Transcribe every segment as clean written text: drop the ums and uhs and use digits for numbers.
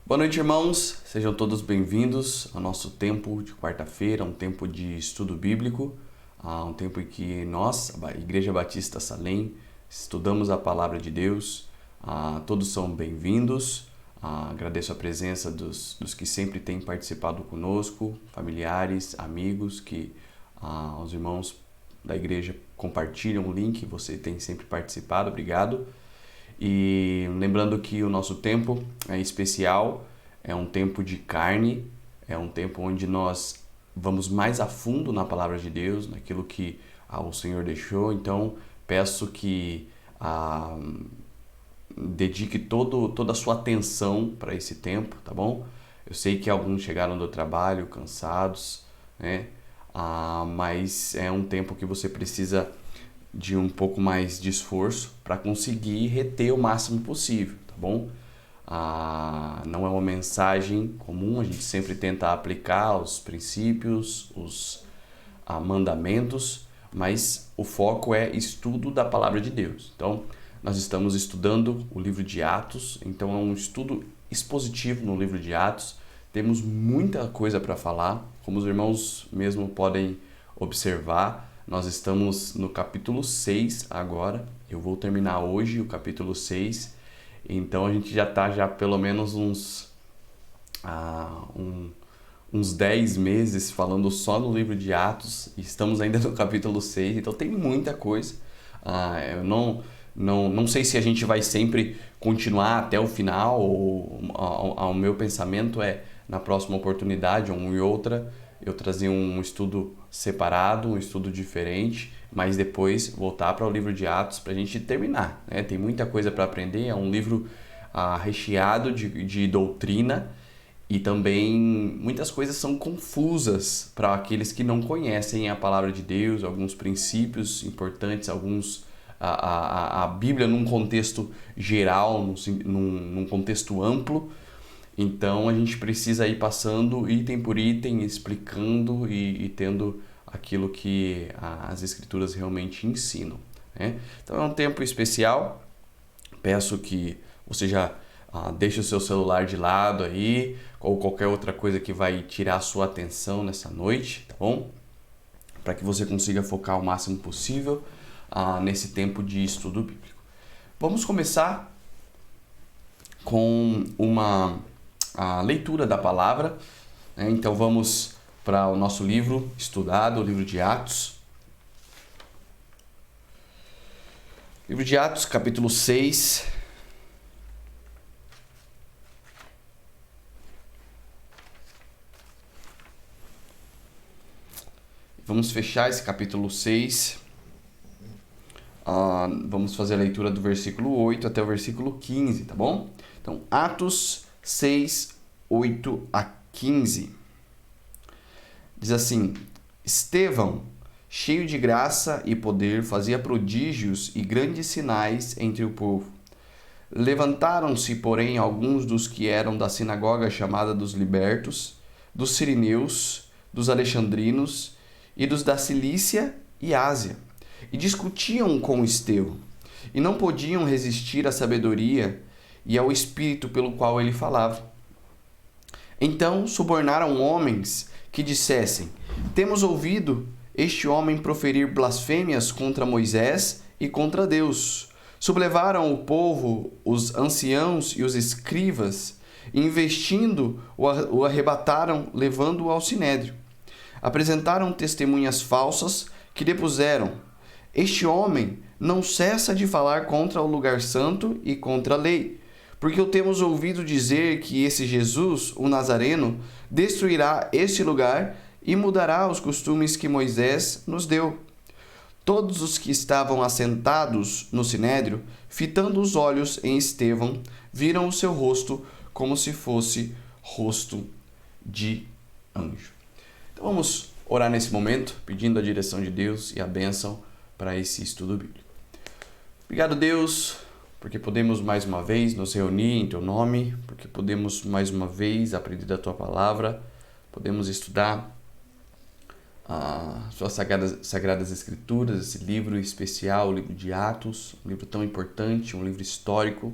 Boa noite, irmãos. Sejam todos bem-vindos ao nosso tempo de quarta-feira, um tempo de estudo bíblico, um tempo em que nós, a Igreja Batista Salem, estudamos a Palavra de Deus. Todos são bem-vindos. Agradeço a presença dos que sempre têm participado conosco, familiares, amigos, que os irmãos da igreja compartilham o link, você tem sempre participado, obrigado. E lembrando que o nosso tempo é especial, é um tempo de carne, é um tempo onde nós vamos mais a fundo na palavra de Deus, naquilo que o Senhor deixou. Então, peço que dedique toda a sua atenção para esse tempo, tá bom? Eu sei que alguns chegaram do trabalho cansados, né? Mas é um tempo que você precisa de um pouco mais de esforço para conseguir reter o máximo possível, tá bom? Não é uma mensagem comum, a gente sempre tenta aplicar os princípios, os mandamentos, mas o foco é estudo da palavra de Deus. Então, nós estamos estudando o livro de Atos, então é um estudo expositivo no livro de Atos. Temos muita coisa para falar, como os irmãos mesmo podem observar. Nós estamos no capítulo 6 agora, eu vou terminar hoje o capítulo 6, então a gente já está pelo menos uns 10 meses falando só no livro de Atos, e estamos ainda no capítulo 6, então tem muita coisa. Eu não sei se a gente vai sempre continuar até o final, ou o meu pensamento é, na próxima oportunidade, uma e outra, eu trazer um estudo separado, um estudo diferente, mas depois voltar para o livro de Atos para a gente terminar, né? Tem muita coisa para aprender, é um livro recheado de doutrina, e também muitas coisas são confusas para aqueles que não conhecem a palavra de Deus, alguns princípios importantes, a Bíblia num contexto geral, num contexto amplo. Então a gente precisa ir passando item por item, explicando e tendo aquilo que as Escrituras realmente ensinam, né? Então é um tempo especial. Peço que você já deixe o seu celular de lado aí, ou qualquer outra coisa que vai tirar a sua atenção nessa noite, tá bom? Para que você consiga focar o máximo possível nesse tempo de estudo bíblico. Vamos começar com a leitura da palavra, né? Então vamos para o nosso livro estudado, o livro de Atos. Livro de Atos, capítulo 6. Vamos fechar esse capítulo 6. Vamos fazer a leitura do versículo 8 até o versículo 15, tá bom? Então, Atos 6, 8 a 15. Diz assim: Estevão, cheio de graça e poder, fazia prodígios e grandes sinais entre o povo. Levantaram-se, porém, alguns dos que eram da sinagoga chamada dos libertos, dos sirineus, dos alexandrinos e dos da Cilícia e Ásia, e discutiam com Estevão, e não podiam resistir à sabedoria e ao espírito pelo qual ele falava. Então subornaram homens que dissessem: Temos ouvido este homem proferir blasfêmias contra Moisés e contra Deus. Sublevaram o povo, os anciãos e os escribas, e investindo o arrebataram, levando-o ao sinédrio. Apresentaram testemunhas falsas que depuseram: Este homem não cessa de falar contra o lugar santo e contra a lei, porque o temos ouvido dizer que esse Jesus, o Nazareno, destruirá este lugar e mudará os costumes que Moisés nos deu. Todos os que estavam assentados no sinédrio, fitando os olhos em Estevão, viram o seu rosto como se fosse rosto de anjo. Então vamos orar nesse momento, pedindo a direção de Deus e a bênção para esse estudo bíblico. Obrigado, Deus, porque podemos mais uma vez nos reunir em Teu nome, porque podemos mais uma vez aprender da Tua palavra, podemos estudar Suas sagradas Escrituras, esse livro especial, o livro de Atos, um livro tão importante, um livro histórico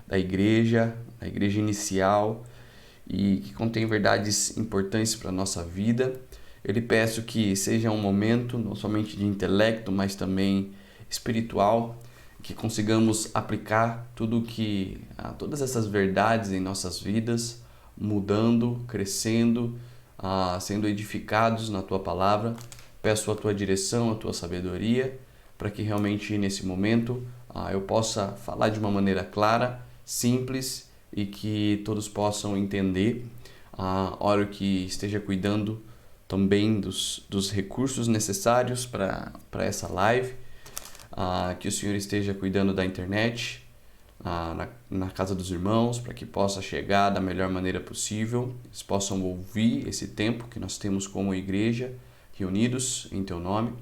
da igreja inicial. e que contém verdades importantes para a nossa vida. Eu lhe peço que seja um momento não somente de intelecto, mas também espiritual, que consigamos aplicar todas essas verdades em nossas vidas, mudando, crescendo, sendo edificados na Tua Palavra. Peço a Tua direção, a Tua sabedoria, para que realmente nesse momento eu possa falar de uma maneira clara, simples e que todos possam entender. Oro que esteja cuidando também dos recursos necessários para essa live, que o Senhor esteja cuidando da internet, na casa dos irmãos, para que possa chegar da melhor maneira possível, eles possam ouvir esse tempo que nós temos como igreja, reunidos em Teu nome.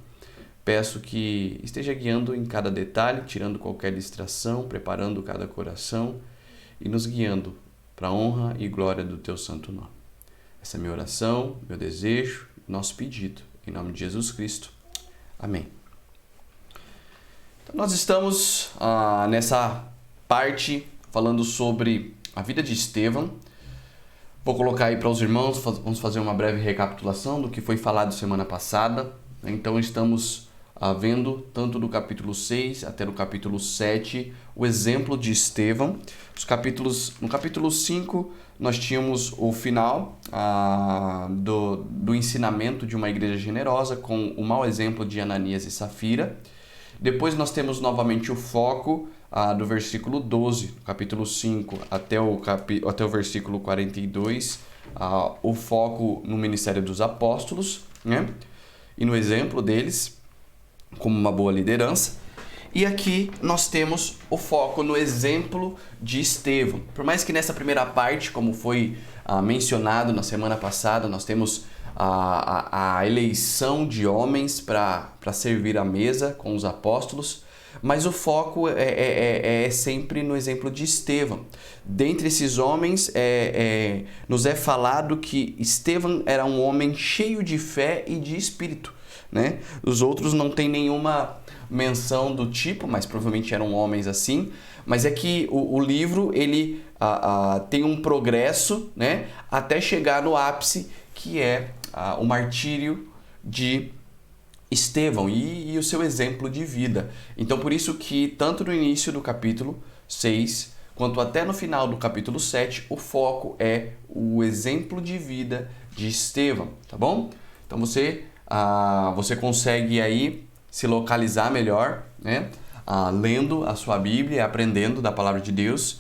Peço que esteja guiando em cada detalhe, tirando qualquer distração, preparando cada coração e nos guiando para a honra e glória do Teu santo nome. Essa é minha oração, meu desejo, nosso pedido, em nome de Jesus Cristo. Amém. Então, nós estamos nessa parte falando sobre a vida de Estevão. Vou colocar aí para os irmãos, vamos fazer uma breve recapitulação do que foi falado semana passada. Então estamos vendo tanto do capítulo 6 até o capítulo 7 o exemplo de Estevão. No capítulo 5 nós tínhamos o final do ensinamento de uma igreja generosa com o mau exemplo de Ananias e Safira. Depois nós temos novamente o foco do versículo 12, capítulo 5 até o versículo 42, o foco no ministério dos apóstolos, né? E no exemplo deles, como uma boa liderança. E aqui nós temos o foco no exemplo de Estevão. Por mais que nessa primeira parte, como foi mencionado na semana passada, nós temos a eleição de homens para servir à mesa com os apóstolos, mas o foco é sempre no exemplo de Estevão. Dentre esses homens, nos é falado que Estevão era um homem cheio de fé e de espírito, né? Os outros não tem nenhuma menção do tipo, mas provavelmente eram homens assim. Mas é que o livro ele tem um progresso, né, até chegar no ápice, que é o martírio de Estevão e o seu exemplo de vida. Então, por isso que tanto no início do capítulo 6, quanto até no final do capítulo 7, o foco é o exemplo de vida de Estevão, tá bom? Então, você consegue aí se localizar melhor, né? Lendo a sua Bíblia, aprendendo da palavra de Deus.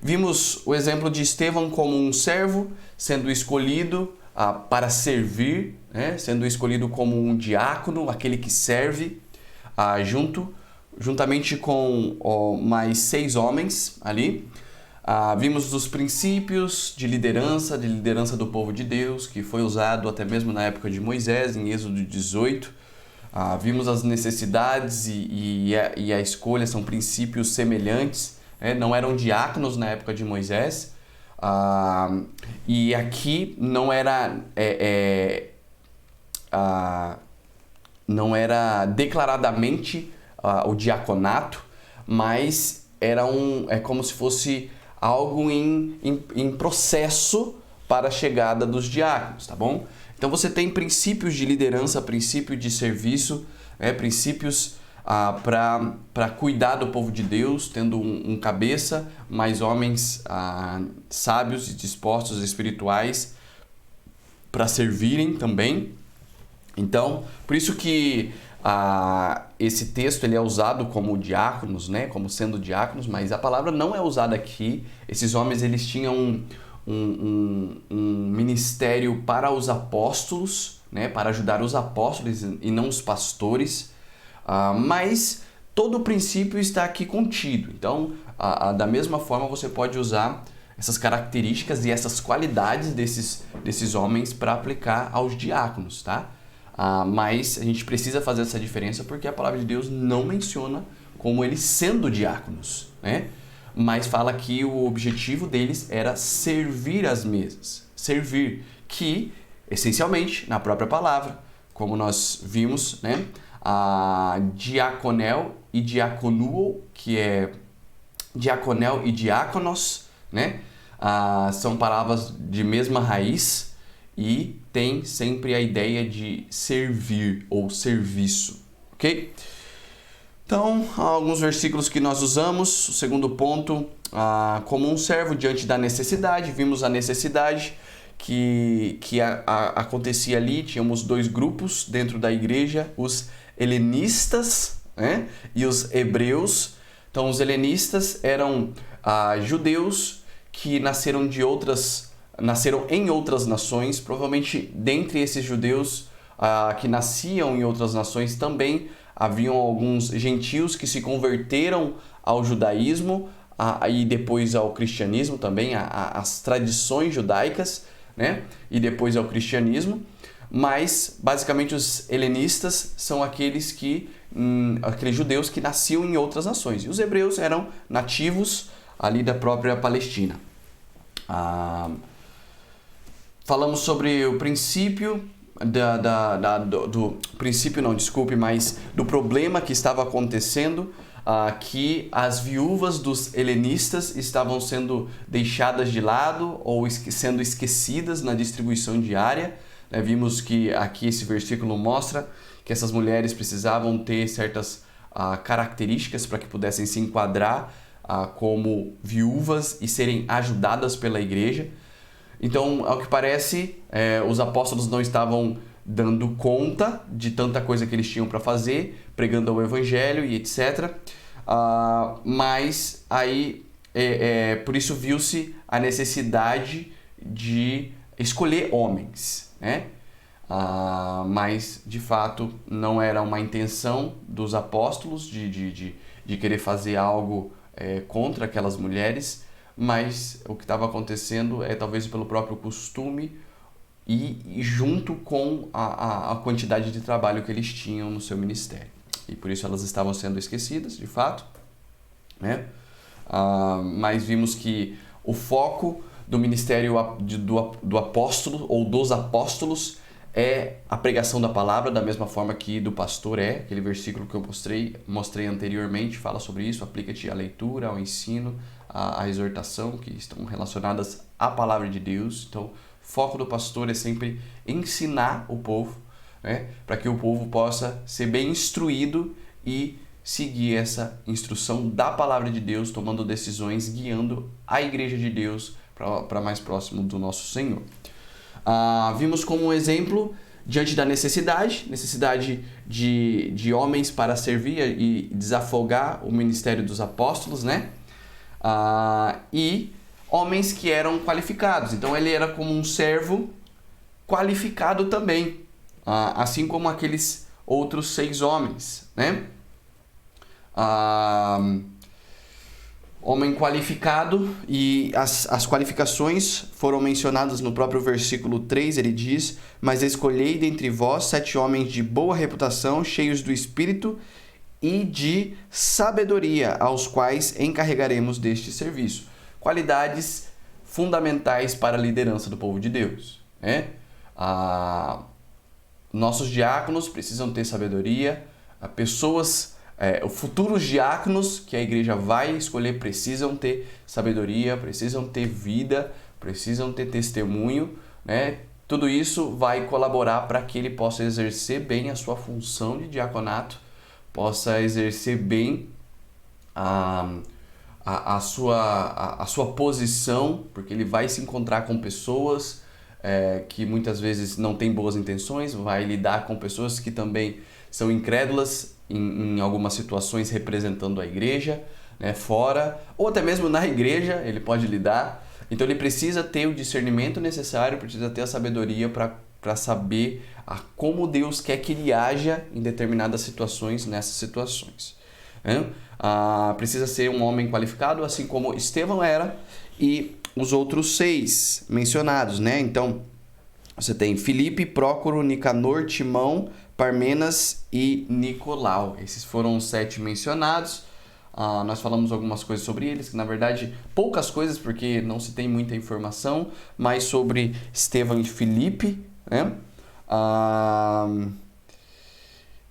Vimos o exemplo de Estevão como um servo, sendo escolhido para servir, né? Sendo escolhido como um diácono, aquele que serve, juntamente com mais 6 homens ali. Vimos os princípios de liderança do povo de Deus, que foi usado até mesmo na época de Moisés, em Êxodo 18. Vimos as necessidades e a escolha, são princípios semelhantes, né? Não eram diáconos na época de Moisés, e aqui não era declaradamente o diaconato, mas é como se fosse algo em processo para a chegada dos diáconos, tá bom? Então você tem princípios de liderança, princípio de serviço, princípios para cuidar do povo de Deus, tendo um cabeça, mais homens sábios e dispostos espirituais para servirem também. Então, por isso que esse texto ele é usado como diáconos, né? Como sendo diáconos, mas a palavra não é usada aqui. Esses homens eles tinham um ministério para os apóstolos, né? Para ajudar os apóstolos e não os pastores, mas todo o princípio está aqui contido. Então, da mesma forma, você pode usar essas características e essas qualidades desses homens para aplicar aos diáconos, tá? Mas a gente precisa fazer essa diferença porque a palavra de Deus não menciona como eles sendo diáconos, né? Mas fala que o objetivo deles era servir as mesas. Servir, que essencialmente, na própria palavra, como nós vimos, né? Diaconel e diaconuo, que é diaconel e diáconos, né? São palavras de mesma raiz e tem sempre a ideia de servir ou serviço, ok? Então, alguns versículos que nós usamos. O segundo ponto, como um servo diante da necessidade. Vimos a necessidade que acontecia ali. Tínhamos dois grupos dentro da igreja, os helenistas, né, e os hebreus. Então, os helenistas eram judeus que nasceram em outras nações. Provavelmente, dentre esses judeus que nasciam em outras nações também haviam alguns gentios que se converteram ao judaísmo e depois ao cristianismo também, as tradições judaicas, né? E depois ao cristianismo. Mas, basicamente, os helenistas são aqueles judeus que nasciam em outras nações. E os hebreus eram nativos ali da própria Palestina. Falamos sobre o princípio do problema que estava acontecendo, que as viúvas dos helenistas estavam sendo deixadas de lado ou sendo esquecidas na distribuição diária. Vimos que aqui esse versículo mostra que essas mulheres precisavam ter certas características para que pudessem se enquadrar como viúvas e serem ajudadas pela igreja. Então, ao que parece, os apóstolos não estavam dando conta de tanta coisa que eles tinham para fazer, pregando o evangelho e etc. Mas aí, por isso viu-se a necessidade de escolher homens, né? Mas, de fato, não era uma intenção dos apóstolos de querer fazer algo contra aquelas mulheres, mas o que estava acontecendo talvez pelo próprio costume e junto com a quantidade de trabalho que eles tinham no seu ministério. E por isso elas estavam sendo esquecidas, de fato, né? Mas vimos que o foco do ministério do apóstolo ou dos apóstolos é a pregação da palavra, da mesma forma que do pastor aquele versículo que eu mostrei anteriormente, fala sobre isso, aplica-te à leitura, ao ensino, à exortação, que estão relacionadas à palavra de Deus. Então, o foco do pastor é sempre ensinar o povo, né, para que o povo possa ser bem instruído e seguir essa instrução da palavra de Deus, tomando decisões, guiando a igreja de Deus para mais próximo do nosso Senhor. Vimos como um exemplo, diante da necessidade de homens para servir e desafogar o ministério dos apóstolos, né? E homens que eram qualificados. Então ele era como um servo qualificado também, assim como aqueles outros 6 homens, né? Homem qualificado, e as qualificações foram mencionadas no próprio versículo 3, ele diz: mas escolhei dentre vós 7 homens de boa reputação, cheios do Espírito e de sabedoria, aos quais encarregaremos deste serviço. Qualidades fundamentais para a liderança do povo de Deus, né? Nossos diáconos precisam ter sabedoria, os futuros diáconos que a igreja vai escolher precisam ter sabedoria, precisam ter vida, precisam ter testemunho, né? Tudo isso vai colaborar para que ele possa exercer bem a sua função de diaconato, possa exercer bem a sua posição, porque ele vai se encontrar com pessoas que muitas vezes não têm boas intenções, vai lidar com pessoas que também são incrédulas em algumas situações representando a igreja, né, fora, ou até mesmo na igreja ele pode lidar. Então ele precisa ter o discernimento necessário, precisa ter a sabedoria para saber como Deus quer que ele haja em determinadas situações, nessas situações, né? Precisa ser um homem qualificado, assim como Estevão era e os outros 6 mencionados, né? Então você tem Filipe, Prócoro, Nicanor, Timão, Parmenas e Nicolau. Esses foram os 7 mencionados. Nós falamos algumas coisas sobre eles, que na verdade poucas coisas, porque não se tem muita informação, mas sobre Estevão e Filipe, né?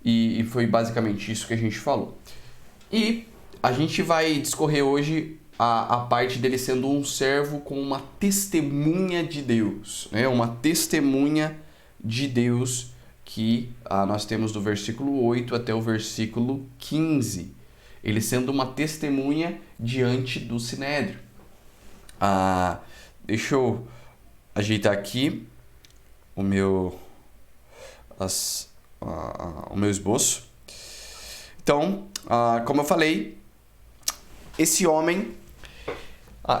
E foi basicamente isso que a gente falou. E a gente vai discorrer hoje a parte dele sendo um servo com uma testemunha de Deus, né? Uma testemunha de Deus que nós temos do versículo 8 até o versículo 15. Ele sendo uma testemunha diante do Sinédrio. Deixa eu ajeitar aqui o meu esboço. Então, como eu falei, esse homem,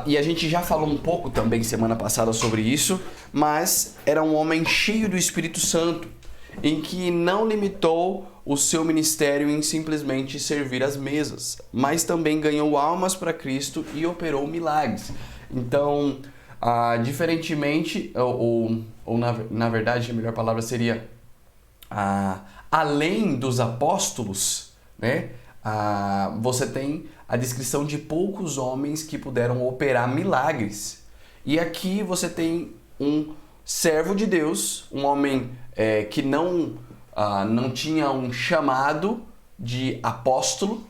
e a gente já falou um pouco também semana passada sobre isso, mas era um homem cheio do Espírito Santo, em que não limitou o seu ministério em simplesmente servir as mesas, mas também ganhou almas para Cristo e operou milagres. Então, diferentemente, ou na verdade a melhor palavra seria além dos apóstolos, né? Você tem a descrição de poucos homens que puderam operar milagres. E aqui você tem um servo de Deus, um homem que não tinha um chamado de apóstolo,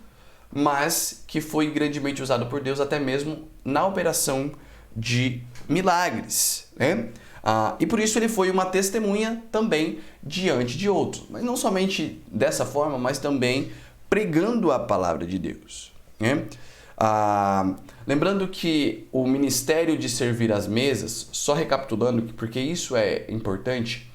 mas que foi grandemente usado por Deus até mesmo na operação de milagres, né? E por isso ele foi uma testemunha também diante de outros. Mas não somente dessa forma, mas também pregando a palavra de Deus, né? Lembrando que o ministério de servir às mesas, só recapitulando, porque isso é importante,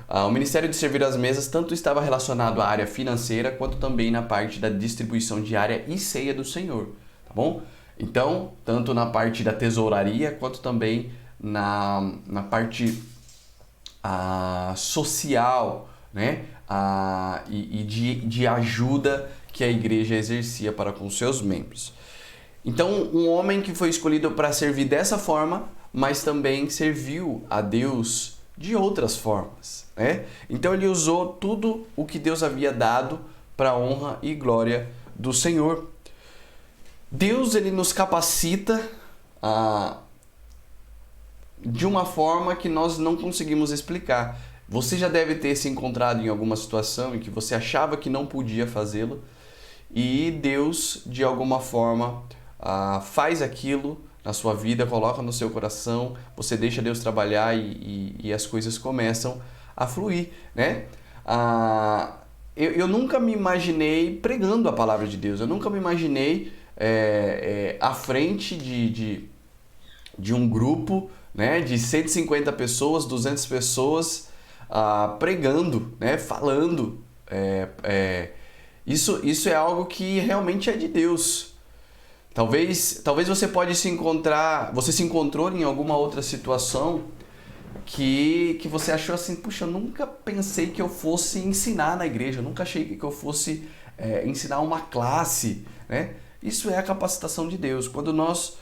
o ministério de servir às mesas tanto estava relacionado à área financeira, quanto também na parte da distribuição diária e ceia do Senhor, tá bom? Então, tanto na parte da tesouraria, quanto também na parte social, né? E de ajuda que a igreja exercia para com seus membros. Então, um homem que foi escolhido para servir dessa forma, mas também serviu a Deus de outras formas, né? Então, ele usou tudo o que Deus havia dado para a honra e glória do Senhor. Deus, ele nos capacita de uma forma que nós não conseguimos explicar. Você já deve ter se encontrado em alguma situação em que você achava que não podia fazê-lo e Deus, de alguma forma, faz aquilo na sua vida, coloca no seu coração, você deixa Deus trabalhar e as coisas começam a fluir, né? Eu nunca me imaginei pregando a palavra de Deus, eu nunca me imaginei à frente de um grupo, né, de 150 pessoas, 200 pessoas, pregando, né, falando. Isso é algo que realmente é de Deus. Talvez você você se encontrou em alguma outra situação que você achou assim, puxa, eu nunca pensei que eu fosse ensinar na igreja, eu nunca achei que eu fosse ensinar uma classe, né? Isso é a capacitação de Deus. Quando nós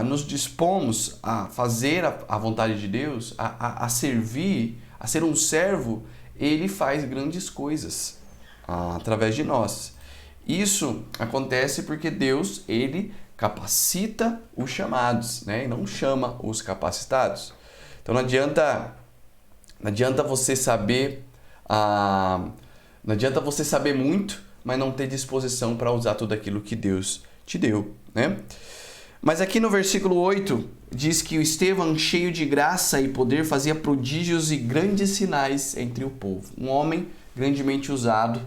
nos dispomos a fazer a vontade de Deus, a servir, a ser um servo, Ele faz grandes coisas através de nós. Isso acontece porque Deus, Ele capacita os chamados, né? E não chama os capacitados. Então não adianta você saber, não adianta você saber muito, mas não ter disposição para usar tudo aquilo que Deus te deu, né? Mas aqui no versículo 8 diz que o Estevão, cheio de graça e poder, fazia prodígios e grandes sinais entre o povo. Um homem grandemente usado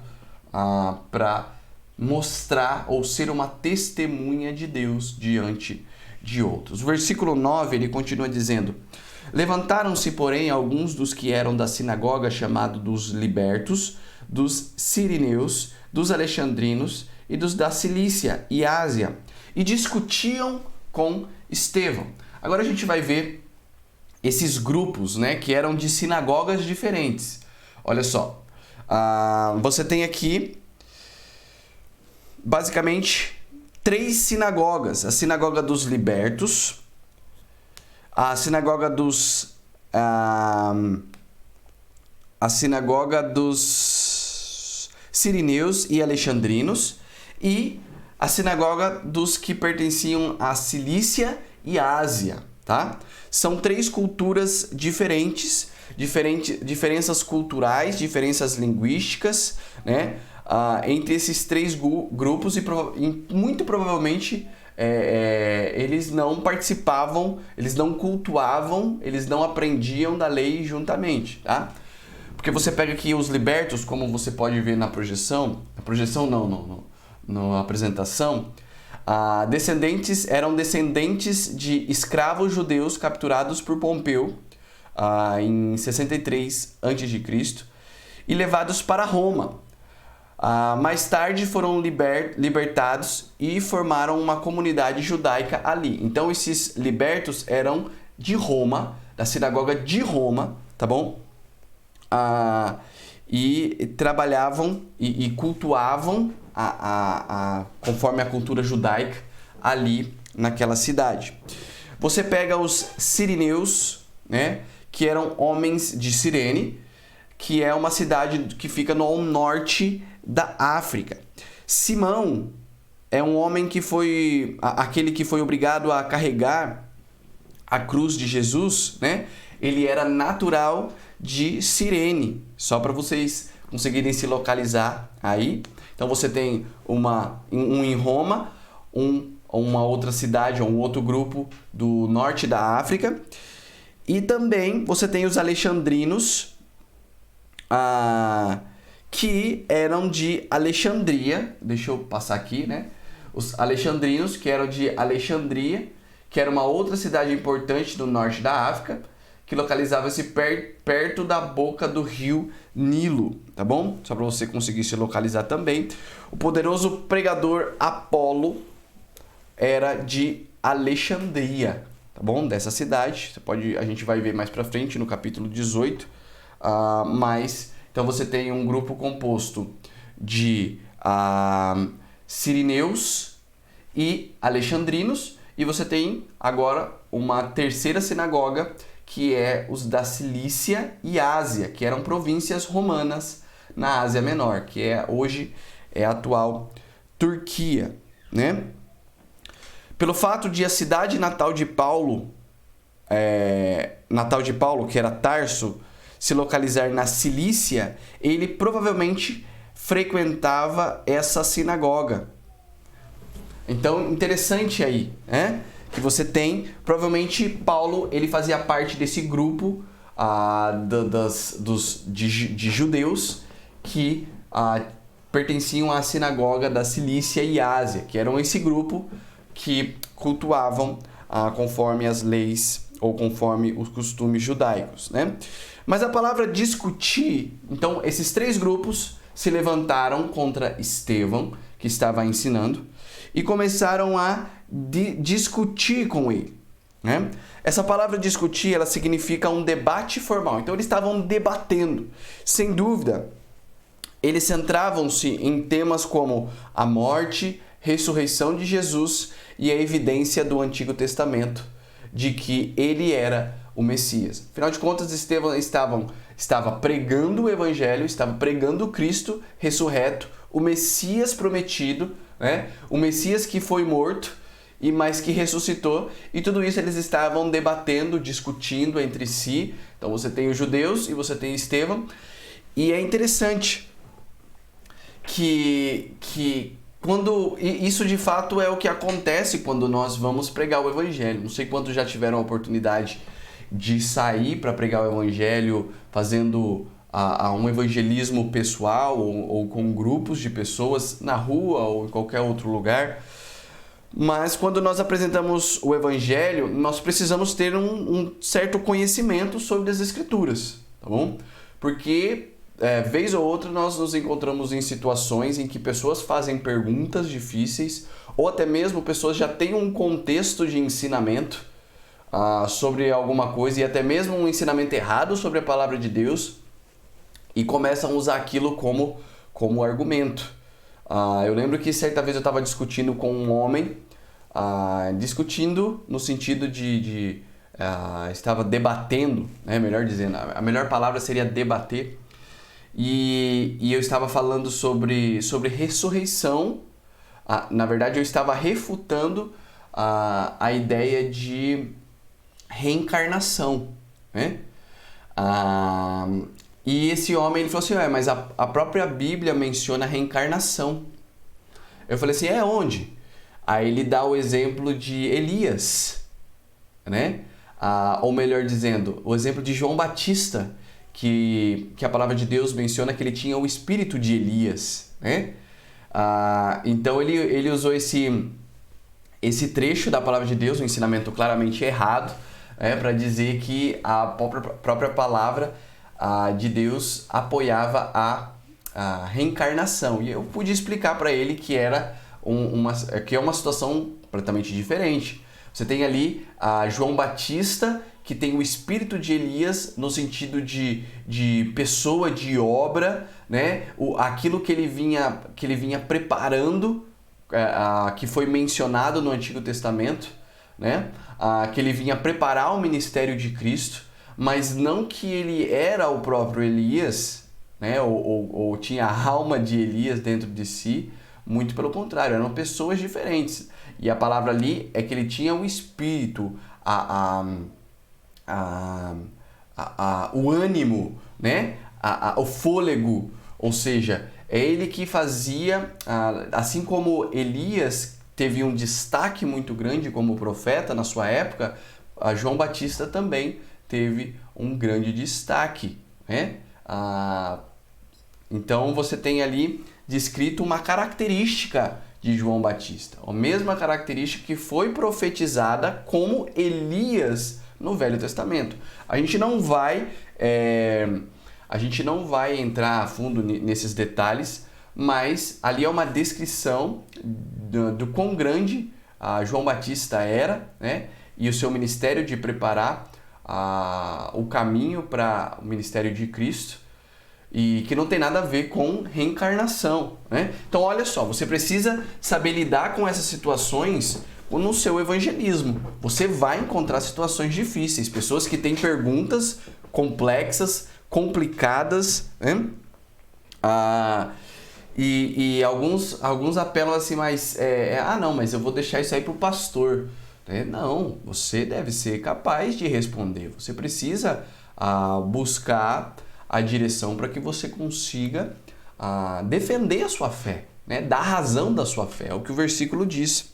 para mostrar ou ser uma testemunha de Deus diante de outros. O versículo 9 ele continua dizendo: levantaram-se, porém, alguns dos que eram da sinagoga, chamado dos libertos, dos sirineus, dos alexandrinos e dos da Cilícia e Ásia, e discutiam com Estevão. Agora a gente vai ver esses grupos, né, que eram de sinagogas diferentes. Olha só, você tem aqui basicamente 3 sinagogas: a sinagoga dos libertos, a sinagoga dos sirineus e alexandrinos e a sinagoga dos que pertenciam à Cilícia e Ásia, tá? São 3 culturas diferentes, diferenças culturais, diferenças linguísticas, né? Entre esses 3 grupos e muito provavelmente eles não participavam, eles não cultuavam, eles não aprendiam da lei juntamente, tá? Porque você pega aqui os libertos, como você pode ver na projeção, na apresentação, eram descendentes de escravos judeus capturados por Pompeu em 63 a.C. e levados para Roma. Mais tarde foram libertados e formaram uma comunidade judaica ali. Então esses libertos eram de Roma, da sinagoga de Roma, tá bom? E trabalhavam e cultuavam conforme a cultura judaica ali naquela cidade. Você pega os sirineus, né, que eram homens de Cirene, que é uma cidade que fica no norte da África. Simão é um homem que foi aquele que foi obrigado a carregar a cruz de Jesus, né? Ele era natural de Cirene, só para vocês conseguirem se localizar aí. Então você tem um em Roma, uma outra cidade, um outro grupo do norte da África. E também você tem os alexandrinos, que eram de Alexandria. Deixa eu passar aqui, né? Os alexandrinos, que eram de Alexandria, que era uma outra cidade importante do norte da África, que localizava-se perto da boca do rio Nilo, tá bom? Só para você conseguir se localizar também. O poderoso pregador Apolo era de Alexandria, tá bom? Dessa cidade. A gente vai ver mais para frente no capítulo 18. Então você tem um grupo composto de sirineus e alexandrinos, e você tem agora uma terceira sinagoga, que é os da Cilícia e Ásia, que eram províncias romanas na Ásia Menor, que hoje é a atual Turquia, né? Pelo fato de a cidade natal de Paulo, que era Tarso, se localizar na Cilícia, ele provavelmente frequentava essa sinagoga. Então, interessante aí, né? Que você tem, provavelmente Paulo, ele fazia parte desse grupo de judeus que pertenciam à sinagoga da Cilícia e Ásia, que eram esse grupo que cultuavam conforme as leis ou conforme os costumes judaicos, né? Mas a palavra discutir, então esses três grupos se levantaram contra Estevão, que estava ensinando, e começaram a discutir com ele, né? Essa palavra discutir, ela significa um debate formal. Então eles estavam debatendo. Sem dúvida, eles centravam-se em temas como a morte, ressurreição de Jesus e a evidência do Antigo Testamento de que ele era o Messias. Afinal de contas, Estevão estava pregando o Evangelho, estava pregando o Cristo ressurreto, o Messias prometido, né? O Messias que foi morto, mas que ressuscitou, e tudo isso eles estavam debatendo, discutindo entre si. Então você tem os judeus e você tem Estevão, e é interessante que quando isso de fato é o que acontece quando nós vamos pregar o Evangelho. Não sei quantos já tiveram a oportunidade de sair para pregar o Evangelho fazendo um evangelismo pessoal ou com grupos de pessoas na rua ou em qualquer outro lugar. Mas quando nós apresentamos o Evangelho, nós precisamos ter um certo conhecimento sobre as Escrituras, tá bom? Porque, vez ou outra, nós nos encontramos em situações em que pessoas fazem perguntas difíceis, ou até mesmo pessoas já têm um contexto de ensinamento sobre alguma coisa, e até mesmo um ensinamento errado sobre a palavra de Deus, e começam a usar aquilo como argumento. Eu lembro que certa vez eu estava discutindo com um homem, discutindo no sentido de estava debatendo, né, melhor dizendo, a melhor palavra seria debater, e eu estava falando sobre ressurreição. Na verdade, eu estava refutando a ideia de reencarnação, né? E esse homem, ele falou assim, mas a própria Bíblia menciona a reencarnação. Eu falei assim, onde? Aí ele dá o exemplo de Elias, né? Ou melhor dizendo, o exemplo de João Batista, que a palavra de Deus menciona que ele tinha o espírito de Elias, né? Então ele usou esse trecho da palavra de Deus, um ensinamento claramente errado, para dizer que a própria palavra de Deus apoiava a reencarnação. E eu pude explicar para ele que era que é uma situação completamente diferente. Você tem ali João Batista, que tem o espírito de Elias no sentido de pessoa, de obra, né? Aquilo que ele vinha preparando, que foi mencionado no Antigo Testamento, né? Que ele vinha preparar o ministério de Cristo, mas não que ele era o próprio Elias, né? Ou tinha a alma de Elias dentro de si. Muito pelo contrário, eram pessoas diferentes. E a palavra ali é que ele tinha o espírito, o ânimo, né? O fôlego. Ou seja, é ele que fazia, assim como Elias teve um destaque muito grande como profeta na sua época, João Batista também teve um grande destaque, né? Então você tem ali descrito uma característica de João Batista, a mesma característica que foi profetizada como Elias no Velho Testamento. A gente não vai entrar a fundo nesses detalhes, mas ali é uma descrição do quão grande João Batista era, né? E o seu ministério de preparar o caminho para o ministério de Cristo, e que não tem nada a ver com reencarnação, né? Então, olha só, você precisa saber lidar com essas situações no seu evangelismo. Você vai encontrar situações difíceis, pessoas que têm perguntas complexas, complicadas, né? E alguns apelam assim, mas não, mas eu vou deixar isso aí para o pastor. Não, você deve ser capaz de responder. Você precisa buscar a direção para que você consiga defender a sua fé, né? Dar razão da sua fé. É o que o versículo diz.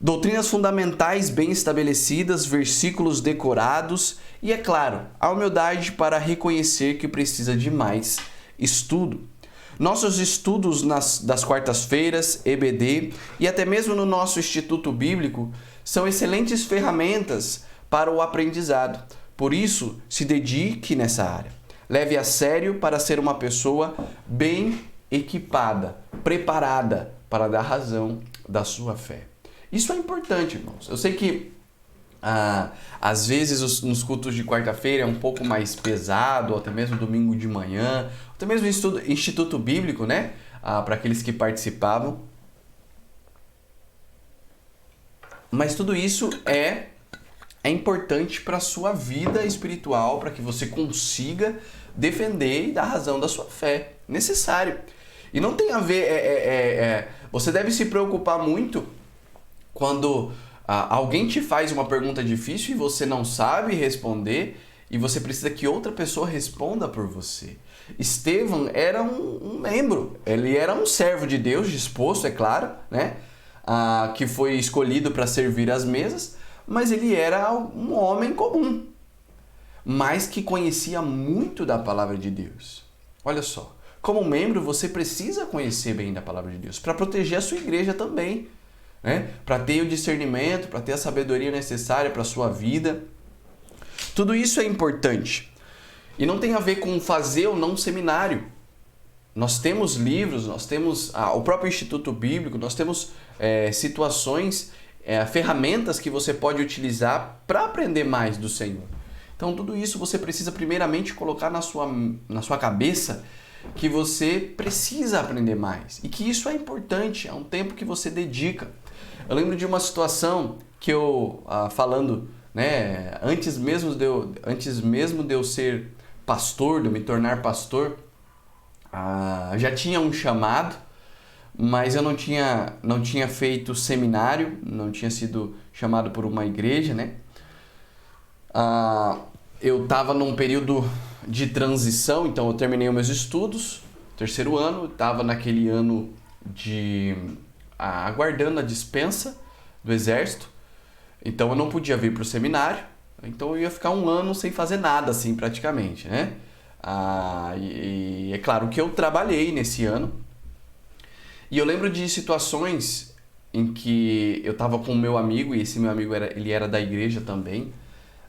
Doutrinas fundamentais bem estabelecidas, versículos decorados e, é claro, a humildade para reconhecer que precisa de mais estudo. Nossos estudos das quartas-feiras, EBD e até mesmo no nosso Instituto Bíblico são excelentes ferramentas para o aprendizado. Por isso, se dedique nessa área. Leve a sério para ser uma pessoa bem equipada, preparada para dar razão da sua fé. Isso é importante, irmãos. Eu sei que às vezes nos cultos de quarta-feira é um pouco mais pesado, ou até mesmo domingo de manhã, ou até mesmo Instituto Bíblico, né? Para aqueles que participavam. Mas tudo isso é importante para a sua vida espiritual, para que você consiga defender e dar razão da sua fé. Necessário. E não tem a ver... você deve se preocupar muito quando alguém te faz uma pergunta difícil e você não sabe responder e você precisa que outra pessoa responda por você. Estevão era um membro, ele era um servo de Deus, disposto, é claro, né? Que foi escolhido para servir às mesas, mas ele era um homem comum, mas que conhecia muito da palavra de Deus. Olha só, como membro você precisa conhecer bem da palavra de Deus para proteger a sua igreja também, né? Para ter o discernimento, para ter a sabedoria necessária para a sua vida. Tudo isso é importante. E não tem a ver com fazer ou não seminário. Nós temos livros, nós temos o próprio Instituto Bíblico, nós temos situações, ferramentas que você pode utilizar para aprender mais do Senhor. Então tudo isso você precisa primeiramente colocar na sua cabeça que você precisa aprender mais. E que isso é importante, é um tempo que você dedica. Eu lembro de uma situação que eu, falando, né, antes mesmo de eu ser pastor, de eu me tornar pastor, já tinha um chamado, mas eu não tinha feito seminário, não tinha sido chamado por uma igreja, né? Eu estava num período de transição, então eu terminei os meus estudos, terceiro ano, estava naquele ano de aguardando a dispensa do exército. Então eu não podia vir para o seminário. Então eu ia ficar um ano sem fazer nada, assim, praticamente, né? E é claro que eu trabalhei nesse ano. E eu lembro de situações em que eu estava com o meu amigo, e esse meu amigo ele era da igreja também.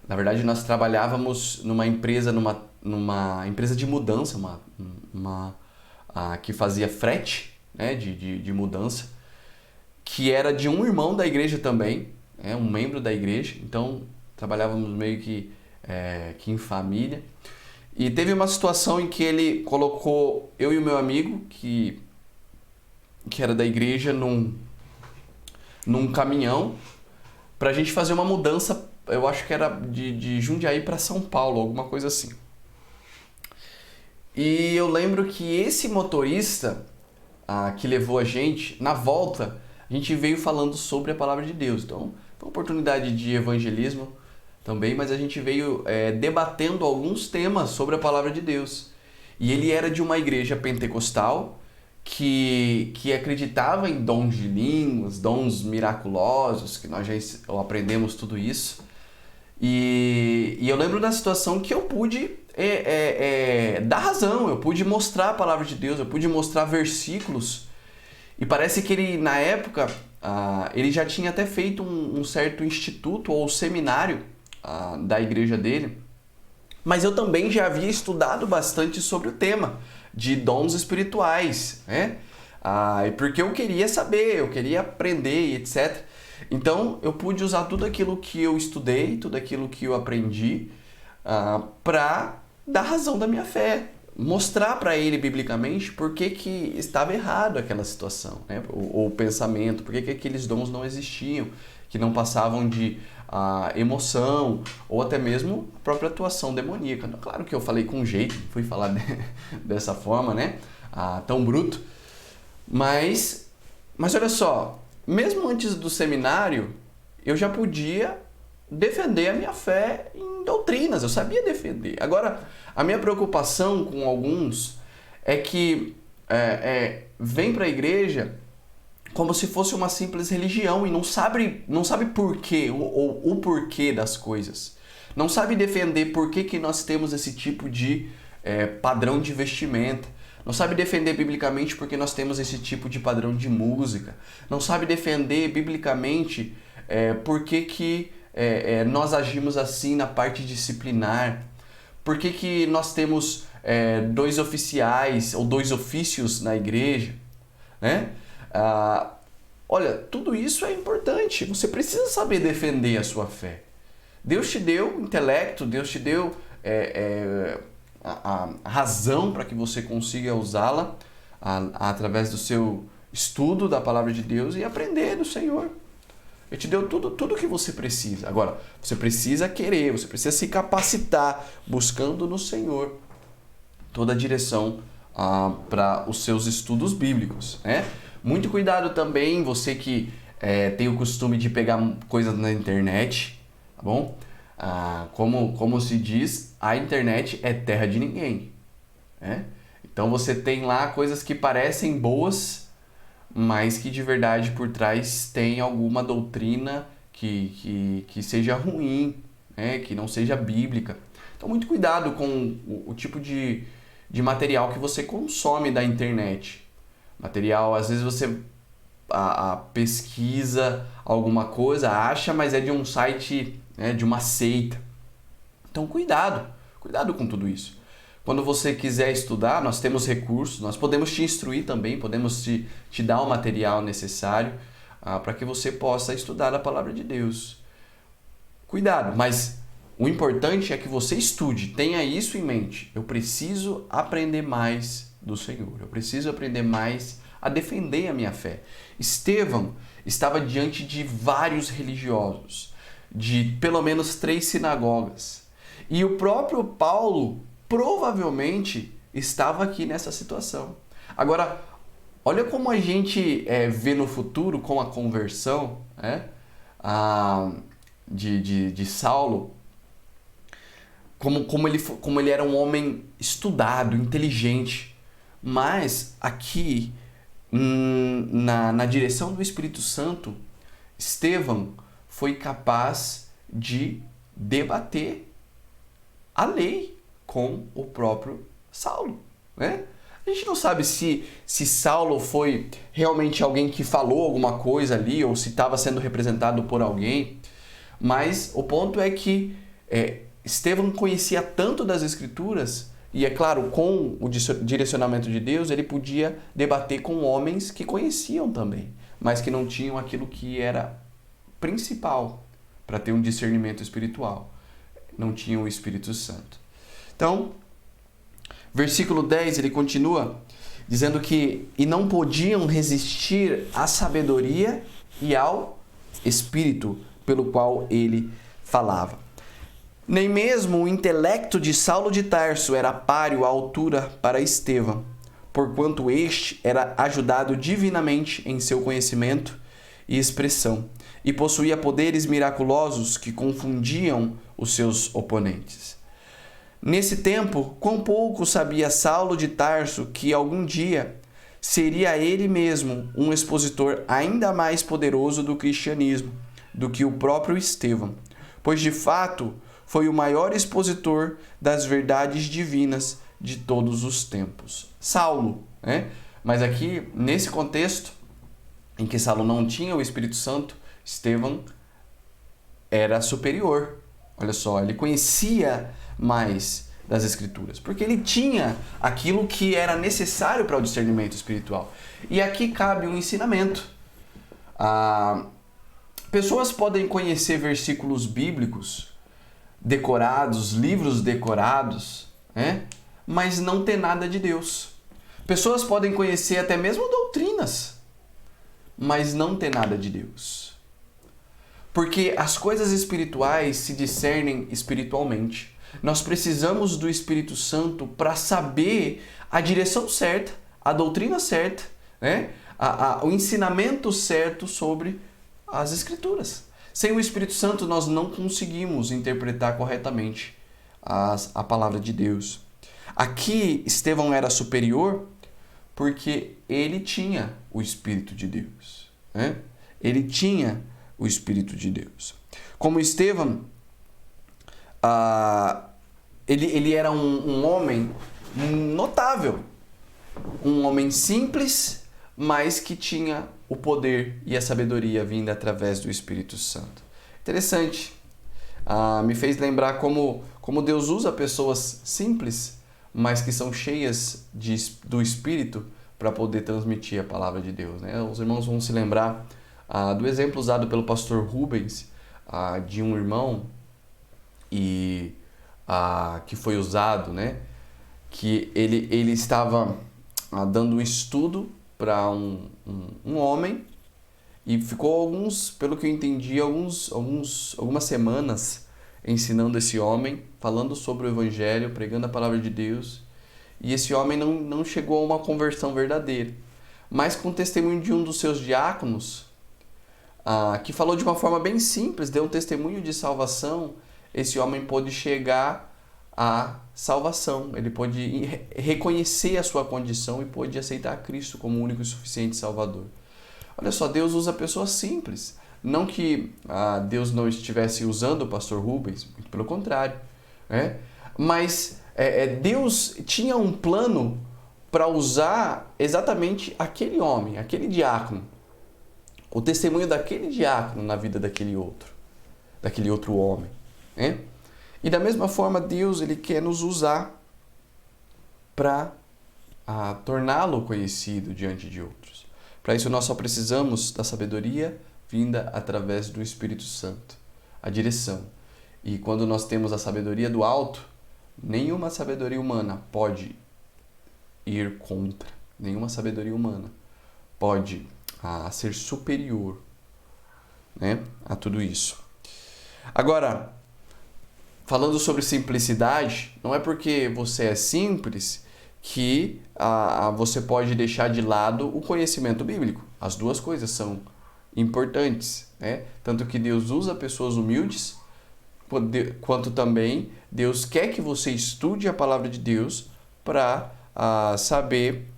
Na verdade, nós trabalhávamos numa empresa, numa empresa de mudança, que fazia frete, né, de mudança, que era de um irmão da igreja também, um membro da igreja. Então, trabalhávamos meio que em família. E teve uma situação em que ele colocou eu e o meu amigo, que era da igreja, num caminhão, pra gente fazer uma mudança. Eu acho que era de Jundiaí para São Paulo, alguma coisa assim. E eu lembro que esse motorista que levou a gente, na volta, a gente veio falando sobre a palavra de Deus. Então, foi uma oportunidade de evangelismo também, mas a gente veio debatendo alguns temas sobre a palavra de Deus. E ele era de uma igreja pentecostal que acreditava em dons de línguas, dons miraculosos, que nós já aprendemos tudo isso. E eu lembro da situação que eu pude dar razão, eu pude mostrar a palavra de Deus, eu pude mostrar versículos. E parece que ele, na época, ele já tinha até feito um certo instituto ou seminário da igreja dele. Mas eu também já havia estudado bastante sobre o tema de dons espirituais, né? Porque eu queria saber, eu queria aprender, etc. Então, eu pude usar tudo aquilo que eu estudei, tudo aquilo que eu aprendi, para dar razão da minha fé. Mostrar para ele, biblicamente, por que estava errado aquela situação, né? Ou o pensamento, por que aqueles dons não existiam, que não passavam de emoção, ou até mesmo a própria atuação demoníaca. Claro que eu falei com jeito, fui falar dessa forma, né? Tão bruto. Mas olha só, mesmo antes do seminário, eu já podia defender a minha fé em doutrinas, eu sabia defender. Agora, a minha preocupação com alguns é que vem para a igreja como se fosse uma simples religião e não sabe porquê, ou o porquê das coisas. Não sabe defender por que nós temos esse tipo de padrão de vestimenta. Não sabe defender biblicamente porque nós temos esse tipo de padrão de música. Não sabe defender biblicamente por que nós agimos assim na parte disciplinar. Por que nós temos 2 oficiais ou 2 ofícios na igreja, né? Olha, tudo isso é importante. Você precisa saber defender a sua fé. Deus te deu intelecto, Deus te deu a razão para que você consiga usá-la através do seu estudo da palavra de Deus e aprender do Senhor. Ele te deu tudo o que você precisa. Agora, você precisa querer, você precisa se capacitar buscando no Senhor toda a direção para os seus estudos bíblicos, né? Muito cuidado também, você que tem o costume de pegar coisas na internet, tá bom? Como se diz, a internet é terra de ninguém, né? Então você tem lá coisas que parecem boas, mas que de verdade por trás tem alguma doutrina que seja ruim, né? Que não seja bíblica. Então muito cuidado com o tipo de material que você consome da internet. Material, às vezes você pesquisa alguma coisa, acha, mas é de um site, né, de uma seita. Então cuidado com tudo isso. Quando você quiser estudar, nós temos recursos, nós podemos te instruir também, podemos te dar o material necessário para que você possa estudar a palavra de Deus. Cuidado, mas o importante é que você estude, tenha isso em mente. Eu preciso aprender mais do Senhor, eu preciso aprender mais a defender a minha fé. Estevão estava diante de vários religiosos, de pelo menos 3 sinagogas. E o próprio Paulo provavelmente estava aqui nessa situação. Agora, olha como a gente vê no futuro com a conversão, né, de Saulo, como ele era um homem estudado, inteligente. Mas aqui na direção do Espírito Santo, Estevão foi capaz de debater a lei com o próprio Saulo, né? A gente não sabe se Saulo foi realmente alguém que falou alguma coisa ali ou se estava sendo representado por alguém, mas o ponto é que Estevão conhecia tanto das Escrituras e, é claro, com o direcionamento de Deus, ele podia debater com homens que conheciam também, mas que não tinham aquilo que era principal para ter um discernimento espiritual. Não tinham o Espírito Santo. Então, versículo 10, ele continua dizendo que e não podiam resistir à sabedoria e ao Espírito pelo qual ele falava. Nem mesmo o intelecto de Saulo de Tarso era páreo à altura para Estevão, porquanto este era ajudado divinamente em seu conhecimento e expressão, e possuía poderes miraculosos que confundiam os seus oponentes. Nesse tempo, quão pouco sabia Saulo de Tarso que algum dia seria ele mesmo um expositor ainda mais poderoso do cristianismo do que o próprio Estevão, pois de fato foi o maior expositor das verdades divinas de todos os tempos. Saulo, né? Mas aqui, nesse contexto, em que Saulo não tinha o Espírito Santo, Estevão era superior. Olha só, ele conhecia mais das Escrituras, porque ele tinha aquilo que era necessário para o discernimento espiritual. E aqui cabe um ensinamento. Pessoas podem conhecer versículos bíblicos decorados, livros decorados, né? Mas não ter nada de Deus. Pessoas podem conhecer até mesmo doutrinas, mas não ter nada de Deus. Porque as coisas espirituais se discernem espiritualmente. Nós precisamos do Espírito Santo para saber a direção certa, a doutrina certa, né? O ensinamento certo sobre as Escrituras. Sem o Espírito Santo, nós não conseguimos interpretar corretamente a palavra de Deus. Aqui, Estevão era superior porque ele tinha o Espírito de Deus, né? Ele tinha o Espírito de Deus. Como Estevão, ele era um homem notável, um homem simples, mas que tinha o poder e a sabedoria vinda através do Espírito Santo. Interessante. Me fez lembrar como Deus usa pessoas simples, mas que são cheias do Espírito para poder transmitir a palavra de Deus, né? Os irmãos vão se lembrar do exemplo usado pelo pastor Rubens, de um irmão que foi usado, né? Que ele estava dando um estudo para um homem e ficou pelo que eu entendi, algumas semanas ensinando esse homem, falando sobre o Evangelho, pregando a palavra de Deus, e esse homem não chegou a uma conversão verdadeira. Mas com o testemunho de um dos seus diáconos, que falou de uma forma bem simples, deu um testemunho de salvação, esse homem pôde chegar à salvação, ele pôde reconhecer a sua condição e pôde aceitar Cristo como o único e suficiente Salvador. Olha só, Deus usa pessoas simples. Não que Deus não estivesse usando o pastor Rubens, pelo contrário, né? Mas Deus tinha um plano para usar exatamente aquele homem, aquele diácono, o testemunho daquele diácono na vida daquele outro homem, né? E da mesma forma, Deus ele quer nos usar para torná-lo conhecido diante de outros. Para isso, nós só precisamos da sabedoria vinda através do Espírito Santo, a direção. E quando nós temos a sabedoria do alto, nenhuma sabedoria humana pode ir contra. Nenhuma sabedoria humana pode ser superior, né, a tudo isso. Agora, falando sobre simplicidade, não é porque você é simples que você pode deixar de lado o conhecimento bíblico. As duas coisas são importantes, né? Tanto que Deus usa pessoas humildes, quanto também Deus quer que você estude a palavra de Deus para saber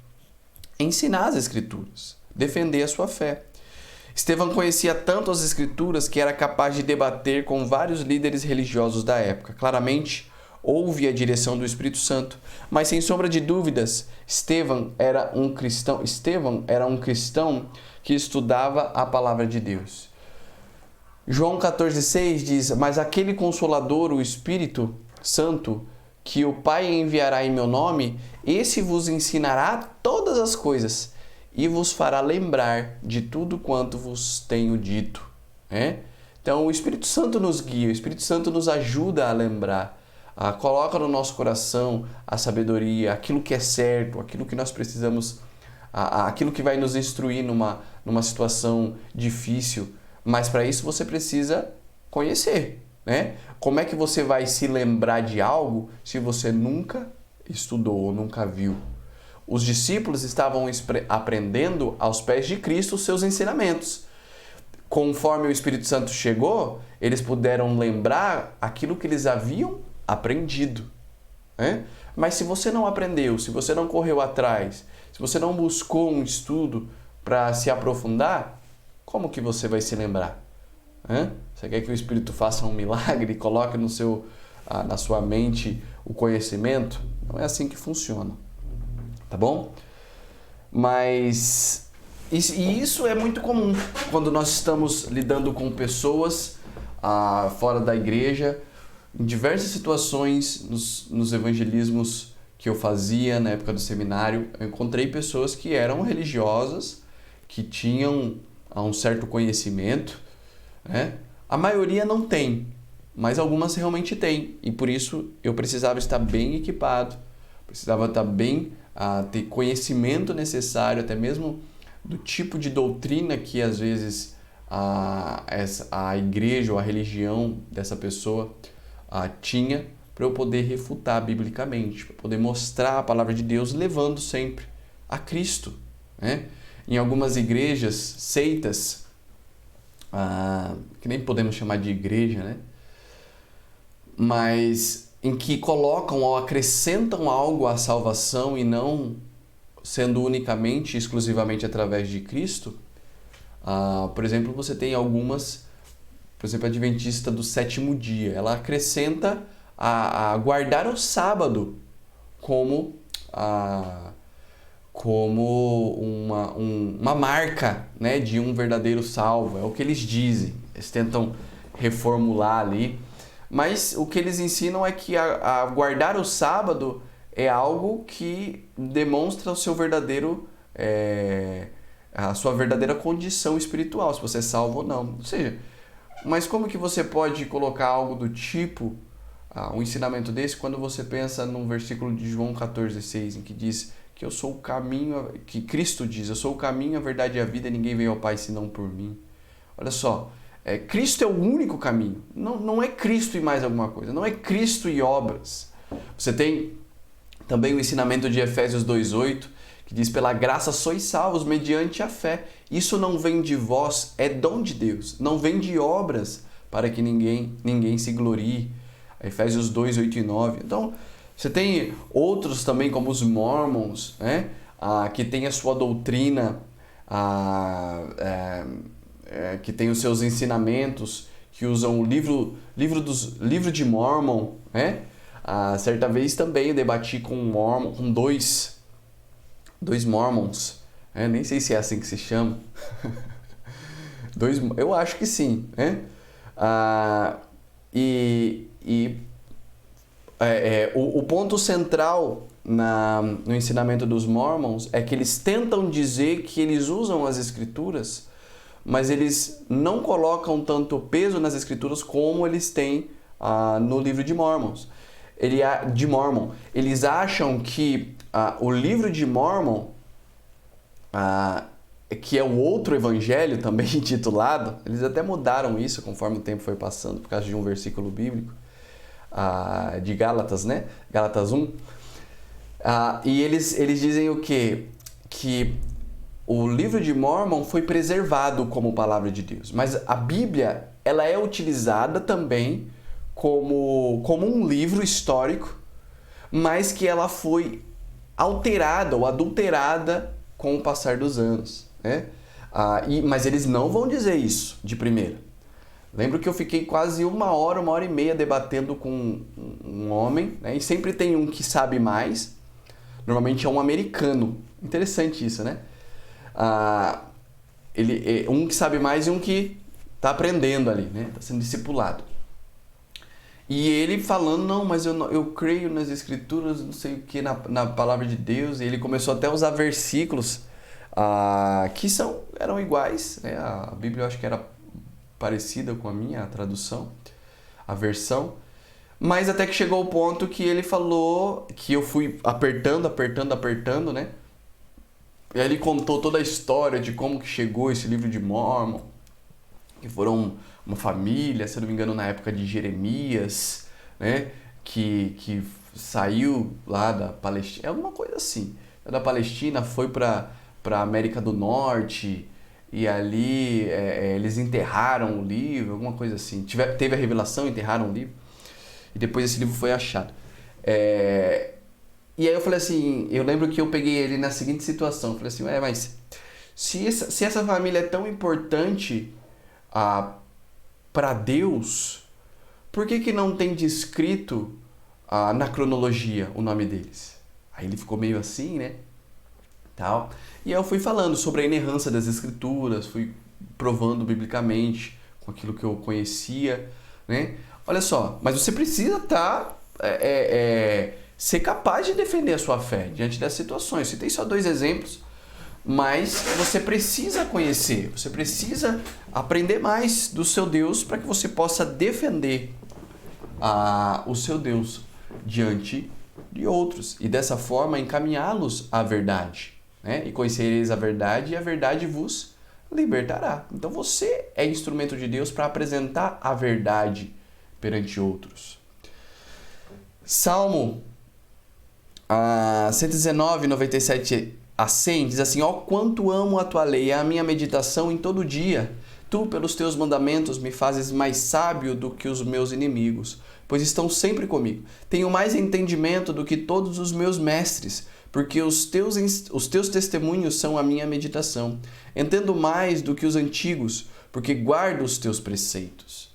ensinar as Escrituras, defender a sua fé. Estevão conhecia tanto as Escrituras que era capaz de debater com vários líderes religiosos da época. Claramente, houve a direção do Espírito Santo, mas sem sombra de dúvidas, Estevão era um cristão que estudava a palavra de Deus. João 14,6 diz: mas aquele Consolador, o Espírito Santo, que o Pai enviará em meu nome, esse vos ensinará todas as coisas e vos fará lembrar de tudo quanto vos tenho dito. Então o Espírito Santo nos guia, o Espírito Santo nos ajuda a lembrar, coloca no nosso coração a sabedoria, aquilo que é certo, aquilo que nós precisamos, aquilo que vai nos instruir numa situação difícil. Mas para isso você precisa conhecer, Como é que você vai se lembrar de algo se você nunca estudou ou nunca viu? Os discípulos estavam aprendendo aos pés de Cristo os seus ensinamentos. Conforme o Espírito Santo chegou, eles puderam lembrar aquilo que eles haviam aprendido. Mas se você não aprendeu, se você não correu atrás, se você não buscou um estudo para se aprofundar, como que você vai se lembrar? Você quer que o Espírito faça um milagre e coloque na sua mente o conhecimento? Não é assim que funciona. Tá bom? Mas isso é muito comum quando nós estamos lidando com pessoas fora da igreja. Em diversas situações, nos evangelismos que eu fazia na época do seminário, eu encontrei pessoas que eram religiosas, que tinham um certo conhecimento, A maioria não tem, mas algumas realmente têm. E por isso eu precisava estar bem equipado, precisava estar bem, ter conhecimento necessário, até mesmo do tipo de doutrina que às vezes a igreja ou a religião dessa pessoa tinha, para eu poder refutar biblicamente, para poder mostrar a palavra de Deus, levando sempre a Cristo. Em algumas igrejas, seitas, que nem podemos chamar de igreja, mas em que colocam ou acrescentam algo à salvação e não sendo unicamente, exclusivamente através de Cristo. Por exemplo, você tem algumas, por exemplo, a Adventista do Sétimo Dia, ela acrescenta a guardar o sábado como uma marca, de um verdadeiro salvo. É o que eles dizem, eles tentam reformular ali. Mas o que eles ensinam é que guardar o sábado é algo que demonstra o seu a sua verdadeira condição espiritual, se você é salvo ou não. Ou seja, mas como que você pode colocar algo do tipo, um ensinamento desse, quando você pensa num versículo de João 14,6, em que diz que eu sou o caminho, que Cristo diz, eu sou o caminho, a verdade e a vida, e ninguém vem ao Pai senão por mim. Olha só, Cristo é o único caminho, não é Cristo e mais alguma coisa, não é Cristo e obras. Você tem também o ensinamento de Efésios 2,8, que diz: pela graça sois salvos mediante a fé. Isso não vem de vós, é dom de Deus, não vem de obras para que ninguém se glorie. Efésios 2:8 e 9. Então, você tem outros também, como os Mormons, que tem a sua doutrina, que tem os seus ensinamentos, que usam o livro de Mormon. Certa vez também eu debati com dois Mormons, nem sei se é assim que se chama. Eu acho que sim. O ponto central no ensinamento dos Mormons é que eles tentam dizer que eles usam as Escrituras, mas eles não colocam tanto peso nas Escrituras como eles têm no livro de Mormon. Eles acham que o livro de Mormon, que é o outro evangelho também intitulado, eles até mudaram isso conforme o tempo foi passando, por causa de um versículo bíblico, de Gálatas, Gálatas 1. E eles dizem o quê? Que o livro de Mormon foi preservado como palavra de Deus, mas a Bíblia, ela é utilizada também como um livro histórico, mas que ela foi alterada ou adulterada com o passar dos anos, né? Mas eles não vão dizer isso de primeira. Lembro que eu fiquei quase uma hora e meia debatendo com um homem, né? E sempre tem um que sabe mais. Normalmente é um americano. Interessante isso, né? Um que sabe mais e um que está aprendendo ali, né? Está sendo discipulado. E ele falando, não, mas eu creio nas escrituras, não sei o que, na palavra de Deus. E ele começou até a usar versículos que eram iguais, né? A Bíblia eu acho que era parecida com a minha tradução, a versão. Mas até que chegou o ponto que ele falou, que eu fui apertando, né? E aí ele contou toda a história de como que chegou esse livro de Mórmon, que foram uma família, se não me engano, na época de Jeremias, né? Que saiu lá da Palestina, é alguma coisa assim, da Palestina, foi para a América do Norte, e ali eles enterraram o livro, alguma coisa assim. Teve a revelação, enterraram o livro, e depois esse livro foi achado. E aí eu falei assim, eu lembro que eu peguei ele na seguinte situação, eu falei assim, mas se essa família é tão importante para Deus, por que não tem descrito na cronologia o nome deles? Aí ele ficou meio assim, né? Tal. E aí eu fui falando sobre a inerrância das escrituras, fui provando biblicamente com aquilo que eu conhecia, né? Olha só, mas você precisa ser capaz de defender a sua fé diante das situações. Citei só 2 exemplos, mas você precisa conhecer, você precisa aprender mais do seu Deus para que você possa defender o seu Deus diante de outros e dessa forma encaminhá-los à verdade, né? E conhecereis a verdade e a verdade vos libertará. Então você é instrumento de Deus para apresentar a verdade perante outros. Salmo 119, 97 a 100 diz assim: ó, quanto amo a tua lei, a minha meditação em todo dia. Tu, pelos teus mandamentos, me fazes mais sábio do que os meus inimigos, pois estão sempre comigo. Tenho mais entendimento do que todos os meus mestres, porque os teus testemunhos são a minha meditação. Entendo mais do que os antigos, porque guardo os teus preceitos.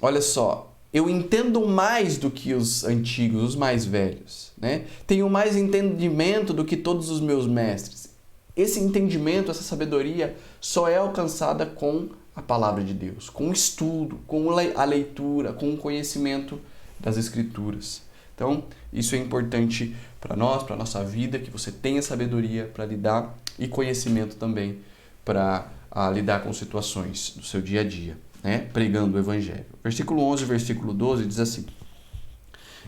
Olha só, eu entendo mais do que os antigos, os mais velhos, né? Tenho mais entendimento do que todos os meus mestres. Esse entendimento, essa sabedoria só é alcançada com a palavra de Deus, com o estudo, com a leitura, com o conhecimento das Escrituras. Então, isso é importante para nós, para a nossa vida, que você tenha sabedoria para lidar e conhecimento também para lidar com situações do seu dia a dia, né? Pregando o Evangelho. Versículo 11, versículo 12 diz assim: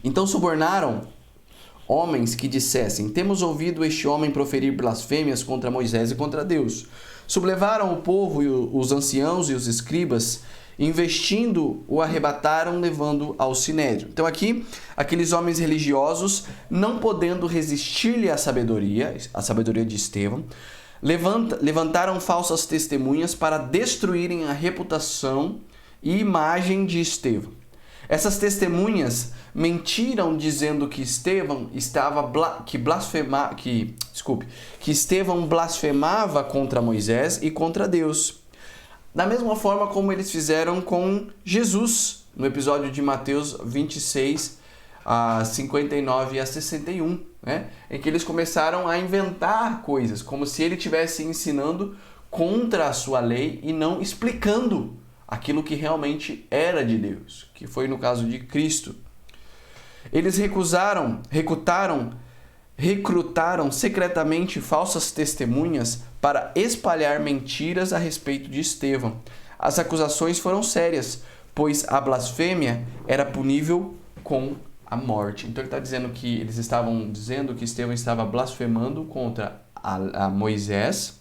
então subornaram homens que dissessem: temos ouvido este homem proferir blasfêmias contra Moisés e contra Deus. Sublevaram o povo e os anciãos e os escribas, investindo, o arrebataram, levando ao sinédrio. Então aqui, aqueles homens religiosos, não podendo resistir-lhe à sabedoria de Estevão, levantaram falsas testemunhas para destruírem a reputação e imagem de Estevão. Essas testemunhas mentiram dizendo que Estevão blasfemava contra Moisés e contra Deus. Da mesma forma como eles fizeram com Jesus, no episódio de Mateus 26, 59 a 61, né? Em que eles começaram a inventar coisas, como se ele estivesse ensinando contra a sua lei e não explicando aquilo que realmente era de Deus, que foi no caso de Cristo. Eles recrutaram secretamente falsas testemunhas para espalhar mentiras a respeito de Estevão. As acusações foram sérias, pois a blasfêmia era punível com a morte. Então ele está dizendo que eles estavam dizendo que Estevão estava blasfemando contra a Moisés,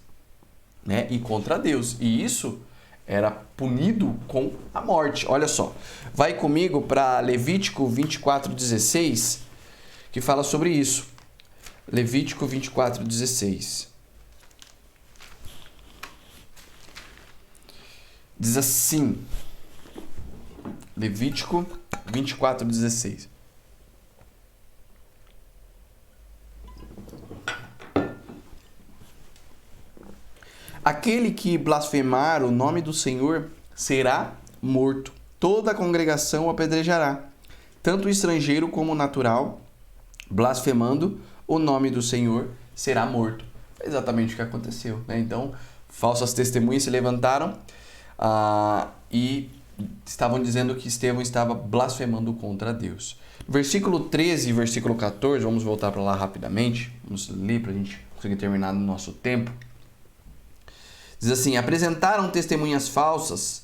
né, e contra Deus. E isso era punido com a morte. Olha só, vai comigo para Levítico 24:16, que fala sobre isso. Levítico 24:16. Diz assim, Levítico 24:16. Aquele que blasfemar o nome do Senhor será morto. Toda a congregação o apedrejará, tanto o estrangeiro como o natural, blasfemando o nome do Senhor, será morto. Foi exatamente o que aconteceu, né? Então, falsas testemunhas se levantaram e estavam dizendo que Estevão estava blasfemando contra Deus. Versículo 13 e versículo 14, vamos voltar para lá rapidamente, vamos ler para a gente conseguir terminar no nosso tempo. Diz assim: apresentaram testemunhas falsas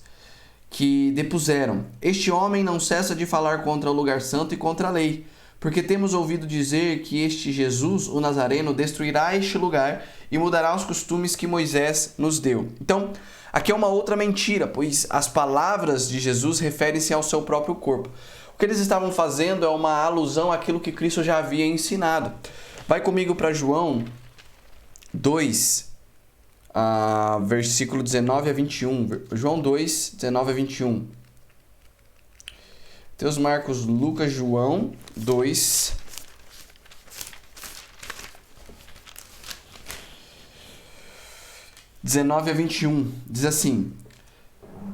que depuseram: este homem não cessa de falar contra o lugar santo e contra a lei, porque temos ouvido dizer que este Jesus, o Nazareno, destruirá este lugar e mudará os costumes que Moisés nos deu. Então, aqui é uma outra mentira, pois as palavras de Jesus referem-se ao seu próprio corpo. O que eles estavam fazendo é uma alusão àquilo que Cristo já havia ensinado. Vai comigo para João 2, versículo 19 a 21. João 2, 19 a 21. Mateus, Marcos, Lucas, João 2. (19 a 21) diz assim: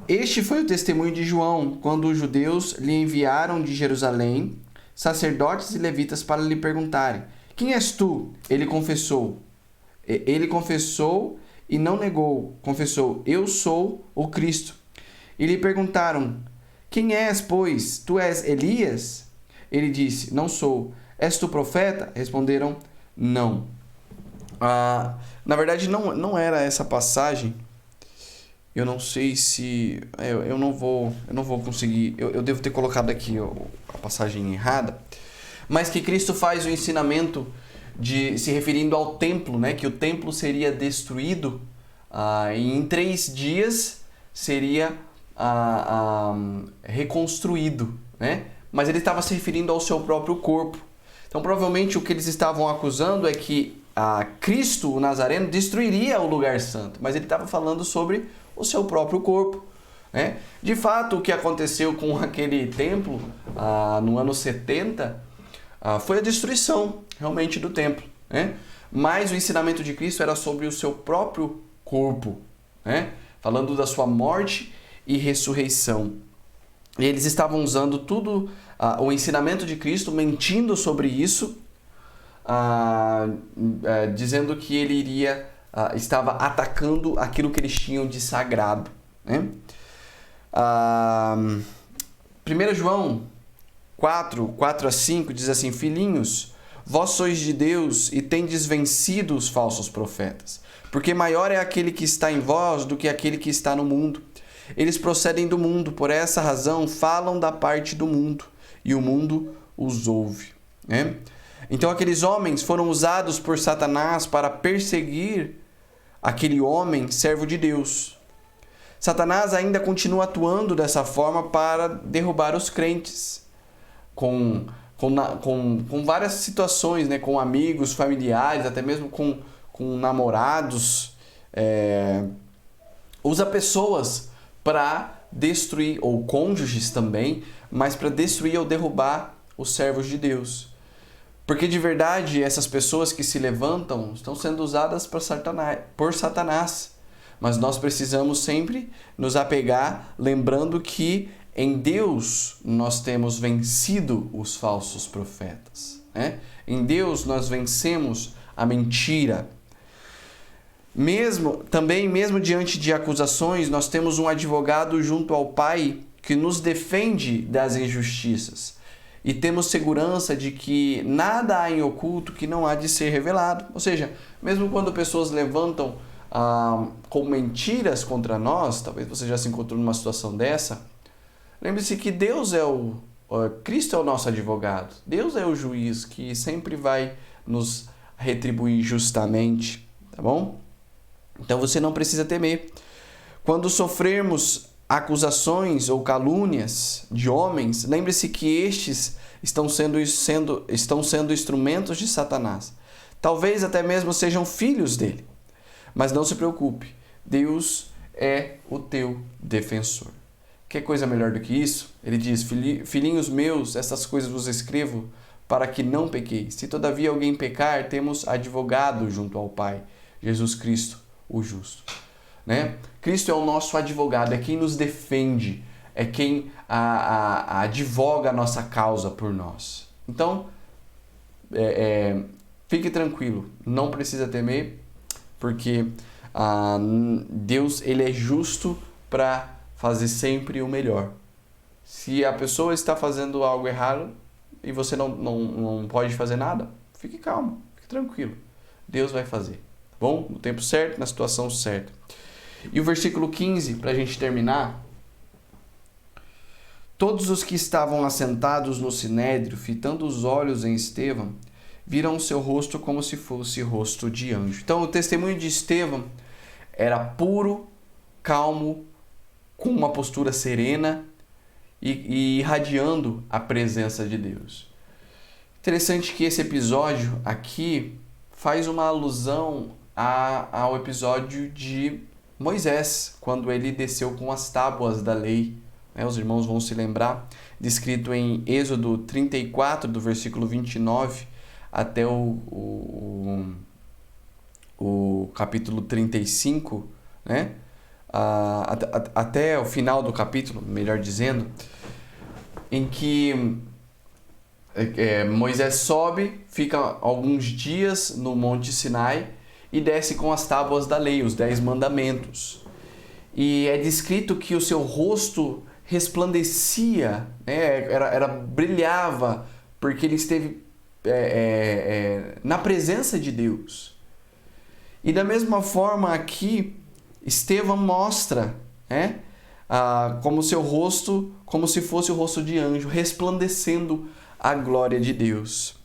este foi o testemunho de João, quando os judeus lhe enviaram de Jerusalém sacerdotes e levitas para lhe perguntarem: quem és tu? Ele confessou e não negou, confessou: eu sou o Cristo. E lhe perguntaram: quem és, pois? Tu és Elias? Ele disse: não sou. És tu profeta? Responderam: não. Na verdade, não era essa passagem. Eu não sei se... Eu não vou conseguir... Eu devo ter colocado aqui a passagem errada. Mas que Cristo faz o ensinamento se referindo ao templo, né? Que o templo seria destruído e em 3 dias seria reconstruído, né? Mas ele estava se referindo ao seu próprio corpo. Então, provavelmente, o que eles estavam acusando é que Cristo, o Nazareno, destruiria o lugar santo. Mas ele estava falando sobre o seu próprio corpo, né? De fato, o que aconteceu com aquele templo no ano 70 foi a destruição, realmente, do templo, né? Mas o ensinamento de Cristo era sobre o seu próprio corpo, né? Falando da sua morte e ressurreição. E eles estavam usando tudo, o ensinamento de Cristo, mentindo sobre isso, dizendo que ele estava atacando aquilo que eles tinham de sagrado, né? 1 João 4 a 5 diz assim: filhinhos, vós sois de Deus e tendes vencido os falsos profetas, porque maior é aquele que está em vós do que aquele que está no mundo. Eles procedem do mundo, por essa razão falam da parte do mundo, e o mundo os ouve, né? Então aqueles homens foram usados por Satanás para perseguir aquele homem servo de Deus. Satanás ainda continua atuando dessa forma para derrubar os crentes, com várias situações, né? Com amigos, familiares, até mesmo com namorados. Usa pessoas para destruir, ou cônjuges também, mas para destruir ou derrubar os servos de Deus. Porque de verdade essas pessoas que se levantam estão sendo usadas por Satanás. Mas nós precisamos sempre nos apegar, lembrando que em Deus nós temos vencido os falsos profetas, né? Em Deus nós vencemos a mentira. Mesmo diante de acusações, nós temos um advogado junto ao Pai que nos defende das injustiças. E temos segurança de que nada há em oculto que não há de ser revelado. Ou seja, mesmo quando pessoas levantam com mentiras contra nós, talvez você já se encontrou numa situação dessa, lembre-se que Cristo é o nosso advogado. Deus é o juiz que sempre vai nos retribuir justamente, tá bom? Então você não precisa temer. Quando sofrermos acusações ou calúnias de homens, lembre-se que estes estão sendo instrumentos de Satanás. Talvez até mesmo sejam filhos dele. Mas não se preocupe, Deus é o teu defensor. Quer coisa melhor do que isso? Ele diz: filhinhos meus, essas coisas vos escrevo para que não pequeis. Se todavia alguém pecar, temos advogado junto ao Pai, Jesus Cristo, o justo. né? Cristo é o nosso advogado, é quem nos defende, é quem advoga a nossa causa por nós. Então, fique tranquilo, não precisa temer, porque Deus ele é justo para fazer sempre o melhor. Se a pessoa está fazendo algo errado e você não pode fazer nada, fique calmo, fique tranquilo. Deus vai fazer, tá bom? No tempo certo, na situação certa. E o versículo 15, para a gente terminar. Todos os que estavam assentados no sinédrio, fitando os olhos em Estevão, viram seu rosto como se fosse rosto de anjo. Então, o testemunho de Estevão era puro, calmo, com uma postura serena e irradiando a presença de Deus. Interessante que esse episódio aqui faz uma alusão ao episódio de Moisés, quando ele desceu com as tábuas da lei. Os irmãos vão se lembrar, descrito em Êxodo 34, do versículo 29 até o capítulo 35, né? Até o final do capítulo, melhor dizendo, em que Moisés sobe, fica alguns dias no Monte Sinai e desce com as tábuas da lei, os 10 mandamentos. E é descrito que o seu rosto resplandecia, né? Brilhava, porque ele esteve na presença de Deus. E da mesma forma aqui, Estevão mostra, né? Como seu rosto, como se fosse o rosto de anjo, resplandecendo a glória de Deus.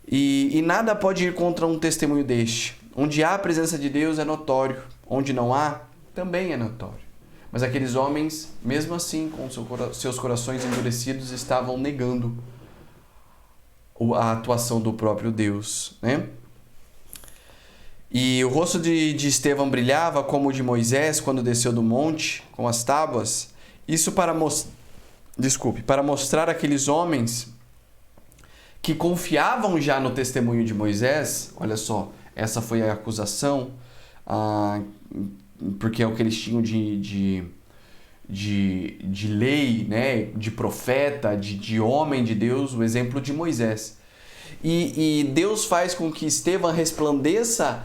E nada pode ir contra um testemunho deste. Onde há a presença de Deus é notório, onde não há, também é notório. Mas aqueles homens, mesmo assim, com seus corações endurecidos, estavam negando a atuação do próprio Deus, né? E o rosto de Estevão brilhava como o de Moisés quando desceu do monte com as tábuas. Isso para mostrar àqueles homens que confiavam já no testemunho de Moisés. Olha só, essa foi a acusação, porque é o que eles tinham de lei, né? De profeta, de homem de Deus, o exemplo de Moisés. E Deus faz com que Estevão resplandeça,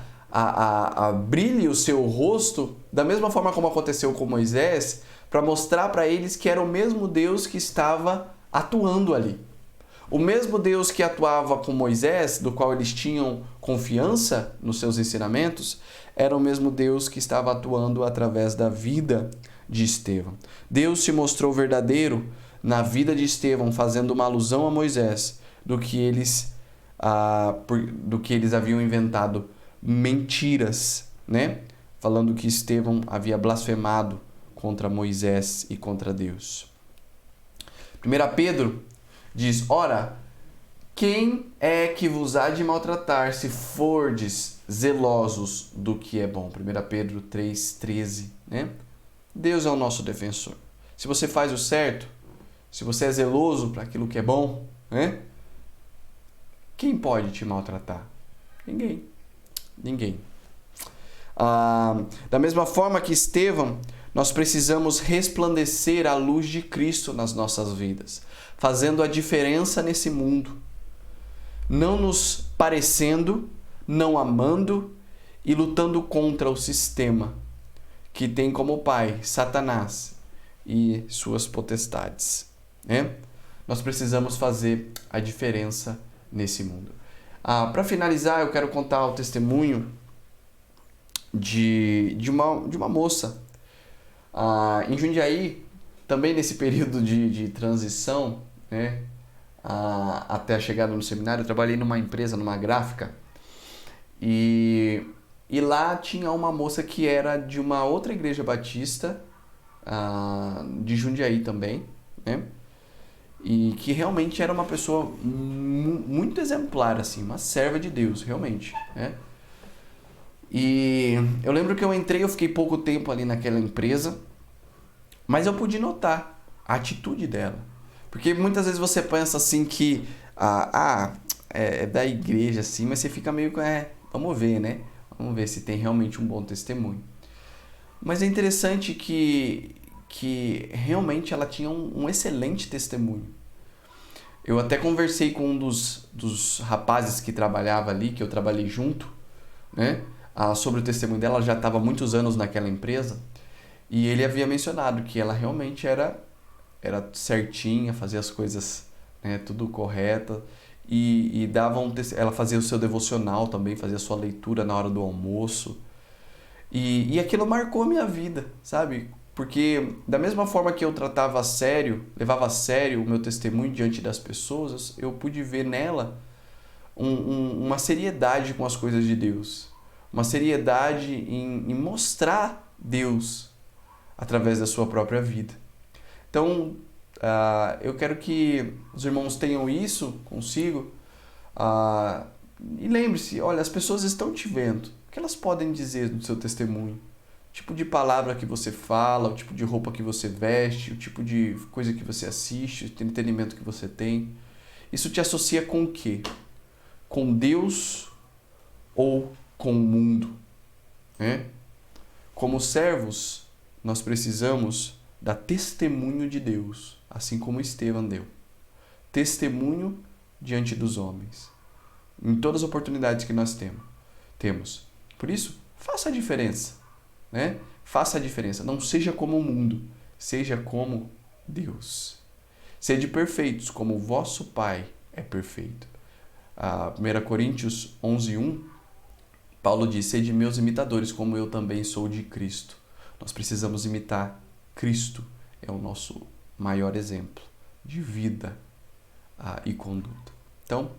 brilhe o seu rosto, da mesma forma como aconteceu com Moisés, para mostrar para eles que era o mesmo Deus que estava atuando ali. O mesmo Deus que atuava com Moisés, do qual eles tinham confiança nos seus ensinamentos, era o mesmo Deus que estava atuando através da vida de Estevão. Deus se mostrou verdadeiro na vida de Estevão, fazendo uma alusão a Moisés, do que eles haviam inventado mentiras, né? Falando que Estevão havia blasfemado contra Moisés e contra Deus. 1 Pedro diz: ora, quem é que vos há de maltratar se fordes zelosos do que é bom? 1 Pedro 3,13, né? Deus é o nosso defensor. Se você faz o certo, se você é zeloso para aquilo que é bom, né? Quem pode te maltratar? Ninguém. Da mesma forma que Estevão, nós precisamos resplandecer a luz de Cristo nas nossas vidas, fazendo a diferença nesse mundo, não nos parecendo, não amando e lutando contra o sistema que tem como pai Satanás e suas potestades, né? Nós precisamos fazer a diferença nesse mundo. Para finalizar, eu quero contar o testemunho de uma moça em Jundiaí, também nesse período de transição, né, até a chegada no seminário. Eu trabalhei numa empresa, numa gráfica, e lá tinha uma moça que era de uma outra igreja batista, de Jundiaí também, né, e que realmente era uma pessoa muito exemplar, assim, uma serva de Deus, realmente, né. E eu lembro que eu fiquei pouco tempo ali naquela empresa, mas eu pude notar a atitude dela. Porque muitas vezes você pensa assim que é da igreja, assim, mas você fica meio com, vamos ver, né? Vamos ver se tem realmente um bom testemunho. Mas é interessante que realmente ela tinha um excelente testemunho. Eu até conversei com um dos rapazes que trabalhava ali, que eu trabalhei junto, né? Sobre o testemunho dela. Ela já estava há muitos anos naquela empresa. E ele havia mencionado que ela realmente era certinha, fazia as coisas, né, tudo correta. E ela fazia o seu devocional também, fazia a sua leitura na hora do almoço. E aquilo marcou a minha vida, sabe? Porque da mesma forma que eu tratava a sério, levava a sério o meu testemunho diante das pessoas, eu pude ver nela uma seriedade com as coisas de Deus. Uma seriedade em mostrar Deus através da sua própria vida. Então, eu quero que os irmãos tenham isso consigo. E lembre-se, olha, as pessoas estão te vendo. O que elas podem dizer do seu testemunho? O tipo de palavra que você fala, o tipo de roupa que você veste, o tipo de coisa que você assiste, o entretenimento que você tem. Isso te associa com o quê? Com Deus ou com o mundo? Né? Como servos, nós precisamos dar testemunho de Deus, assim como Estevão deu. Testemunho diante dos homens. Em todas as oportunidades que nós temos. Por isso, faça a diferença, né? Faça a diferença. Não seja como o mundo, seja como Deus. Sede perfeitos, como o vosso Pai é perfeito. 1 Coríntios 11:1, Paulo diz: sede meus imitadores, como eu também sou de Cristo. Nós precisamos imitar Cristo. É o nosso maior exemplo de vida e conduta. Então,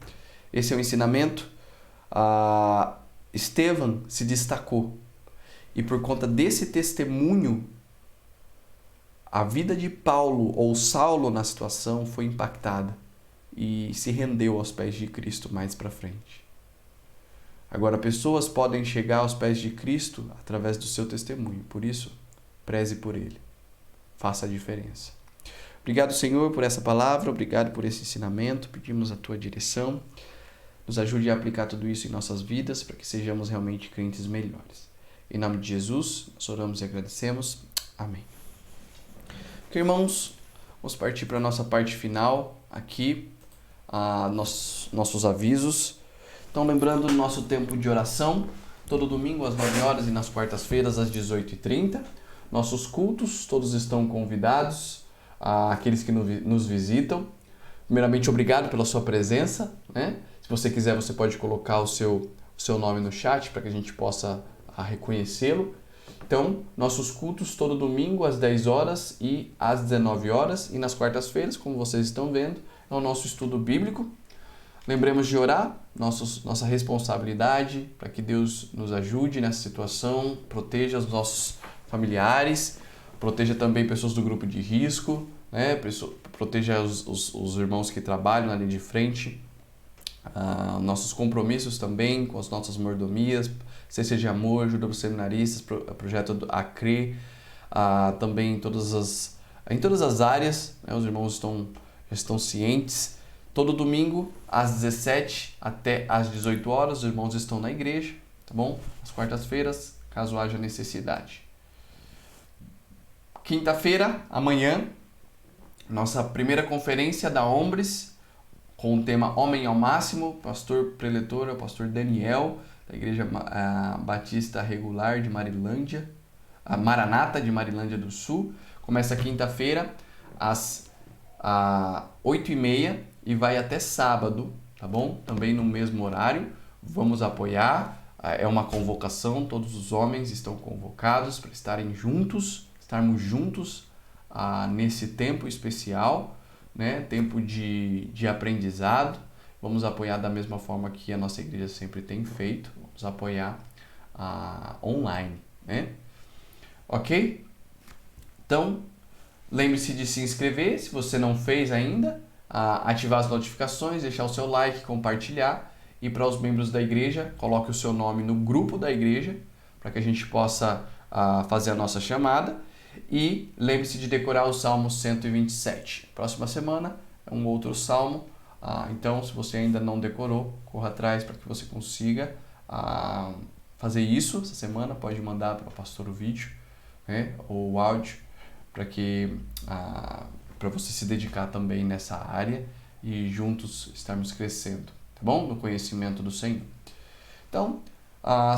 esse é o ensinamento. Estevão se destacou. E por conta desse testemunho, a vida de Paulo ou Saulo na situação foi impactada e se rendeu aos pés de Cristo mais para frente. Agora, pessoas podem chegar aos pés de Cristo através do seu testemunho. Por isso, preze por ele. Faça a diferença. Obrigado, Senhor, por essa palavra. Obrigado por esse ensinamento. Pedimos a tua direção. Nos ajude a aplicar tudo isso em nossas vidas para que sejamos realmente crentes melhores. Em nome de Jesus, nós oramos e agradecemos. Amém. Ok, irmãos, vamos partir para a nossa parte final aqui, nossos avisos. Então, lembrando o nosso tempo de oração, todo domingo às 9 horas e nas quartas-feiras às 18h30. Nossos cultos, todos estão convidados, aqueles que nos visitam. Primeiramente, obrigado pela sua presença, né? Se você quiser, você pode colocar o seu nome no chat para que a gente possa reconhecê-lo. Então, nossos cultos todo domingo às 10 horas e às 19 horas. E nas quartas-feiras, como vocês estão vendo, é o nosso estudo bíblico. Lembremos de orar, nossa responsabilidade, para que Deus nos ajude nessa situação, proteja os nossos familiares, proteja também pessoas do grupo de risco, né? Proteja os irmãos que trabalham na linha de frente, nossos compromissos também com as nossas mordomias, CC de Amor, Ajuda para os Seminaristas, projeto ACRE, também em todas as áreas, né? Os irmãos já estão cientes. Todo domingo, às 17 até às 18 horas, os irmãos estão na igreja, tá bom? Às quartas-feiras, caso haja necessidade. Quinta-feira, amanhã, nossa primeira conferência da Ombres, com o tema Homem ao Máximo. Pastor preletor é o pastor Daniel, da Igreja Batista Regular de Marilândia, Maranata de Marilândia do Sul. Começa quinta-feira, às 8h30 e vai até sábado, tá bom? Também no mesmo horário. Vamos apoiar. É uma convocação, todos os homens estão convocados para estarmos juntos nesse tempo especial, né? Tempo de aprendizado. Vamos apoiar da mesma forma que a nossa igreja sempre tem feito. Vamos apoiar online, né? Ok? Então, lembre-se de se inscrever, se você não fez ainda, ativar as notificações, deixar o seu like, compartilhar. E para os membros da igreja, coloque o seu nome no grupo da igreja, para que a gente possa fazer a nossa chamada. E lembre-se de decorar o Salmo 127. Próxima semana é um outro salmo. Então, se você ainda não decorou, corra atrás para que você consiga fazer isso essa semana, pode mandar para o pastor o vídeo, né, ou o áudio, para você se dedicar também nessa área e juntos estarmos crescendo, tá bom? No conhecimento do Senhor. Então,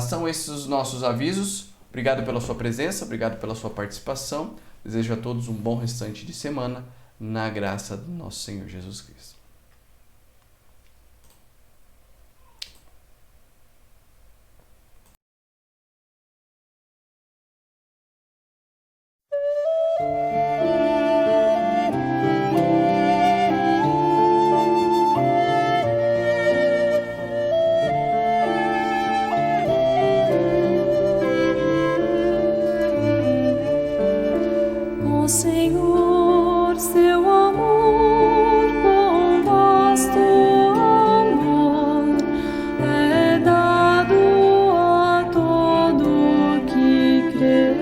são esses os nossos avisos. Obrigado pela sua presença, obrigado pela sua participação. Desejo a todos um bom restante de semana, na graça do nosso Senhor Jesus Cristo. O Senhor, seu amor, quão vasto amor, é dado a todo que crê.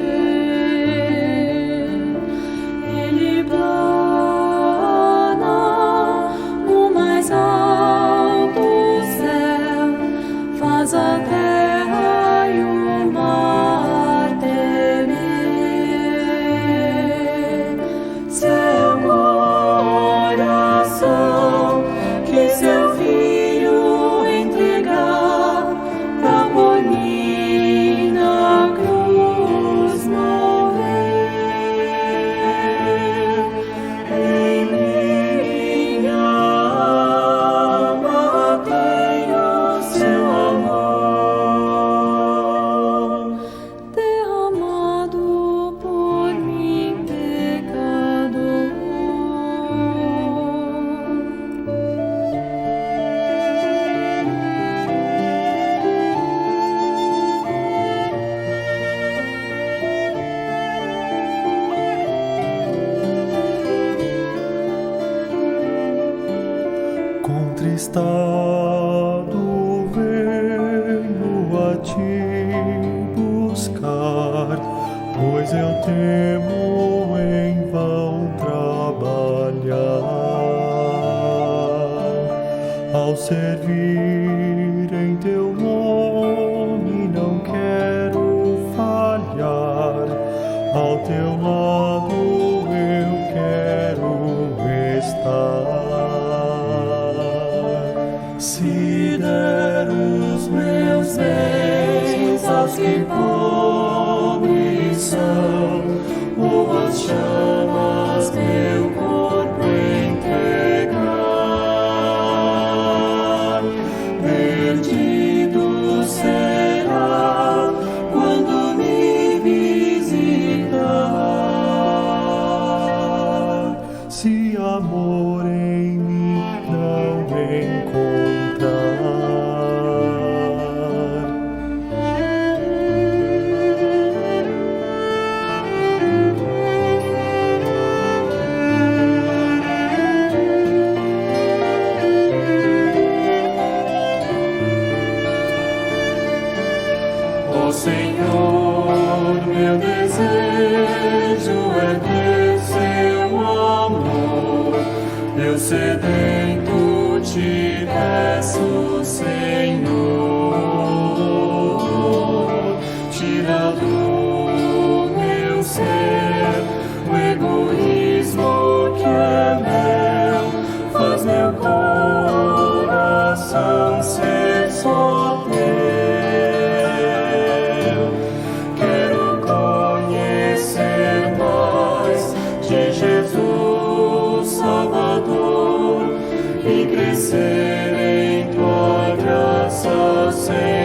Ele plana no mais alto céu, faz a terra e o mar temer. Seu coração que seu filho entregar pra por mim na cruz morrer. Em minha alma tenho seu amor derramado por mim, pecador. Contristado venho a ti buscar, pois eu temo em vão trabalhar. Ao servir em teu nome não quero falhar, ao teu lado eu quero estar. Se der os meus bens aos que pobres são, ou as chamas meu corpo entregar, perdido será quando me visitar. Se amor em mim não encontrar. Ó Senhor, meu desejo é ter seu amor. Eu sedento te peço, Senhor, tira do meu ser o egoísmo que é meu, faz meu coração ser só teu. Quero conhecer mais de Jesus Salvador e crescer em tua graça, Senhor.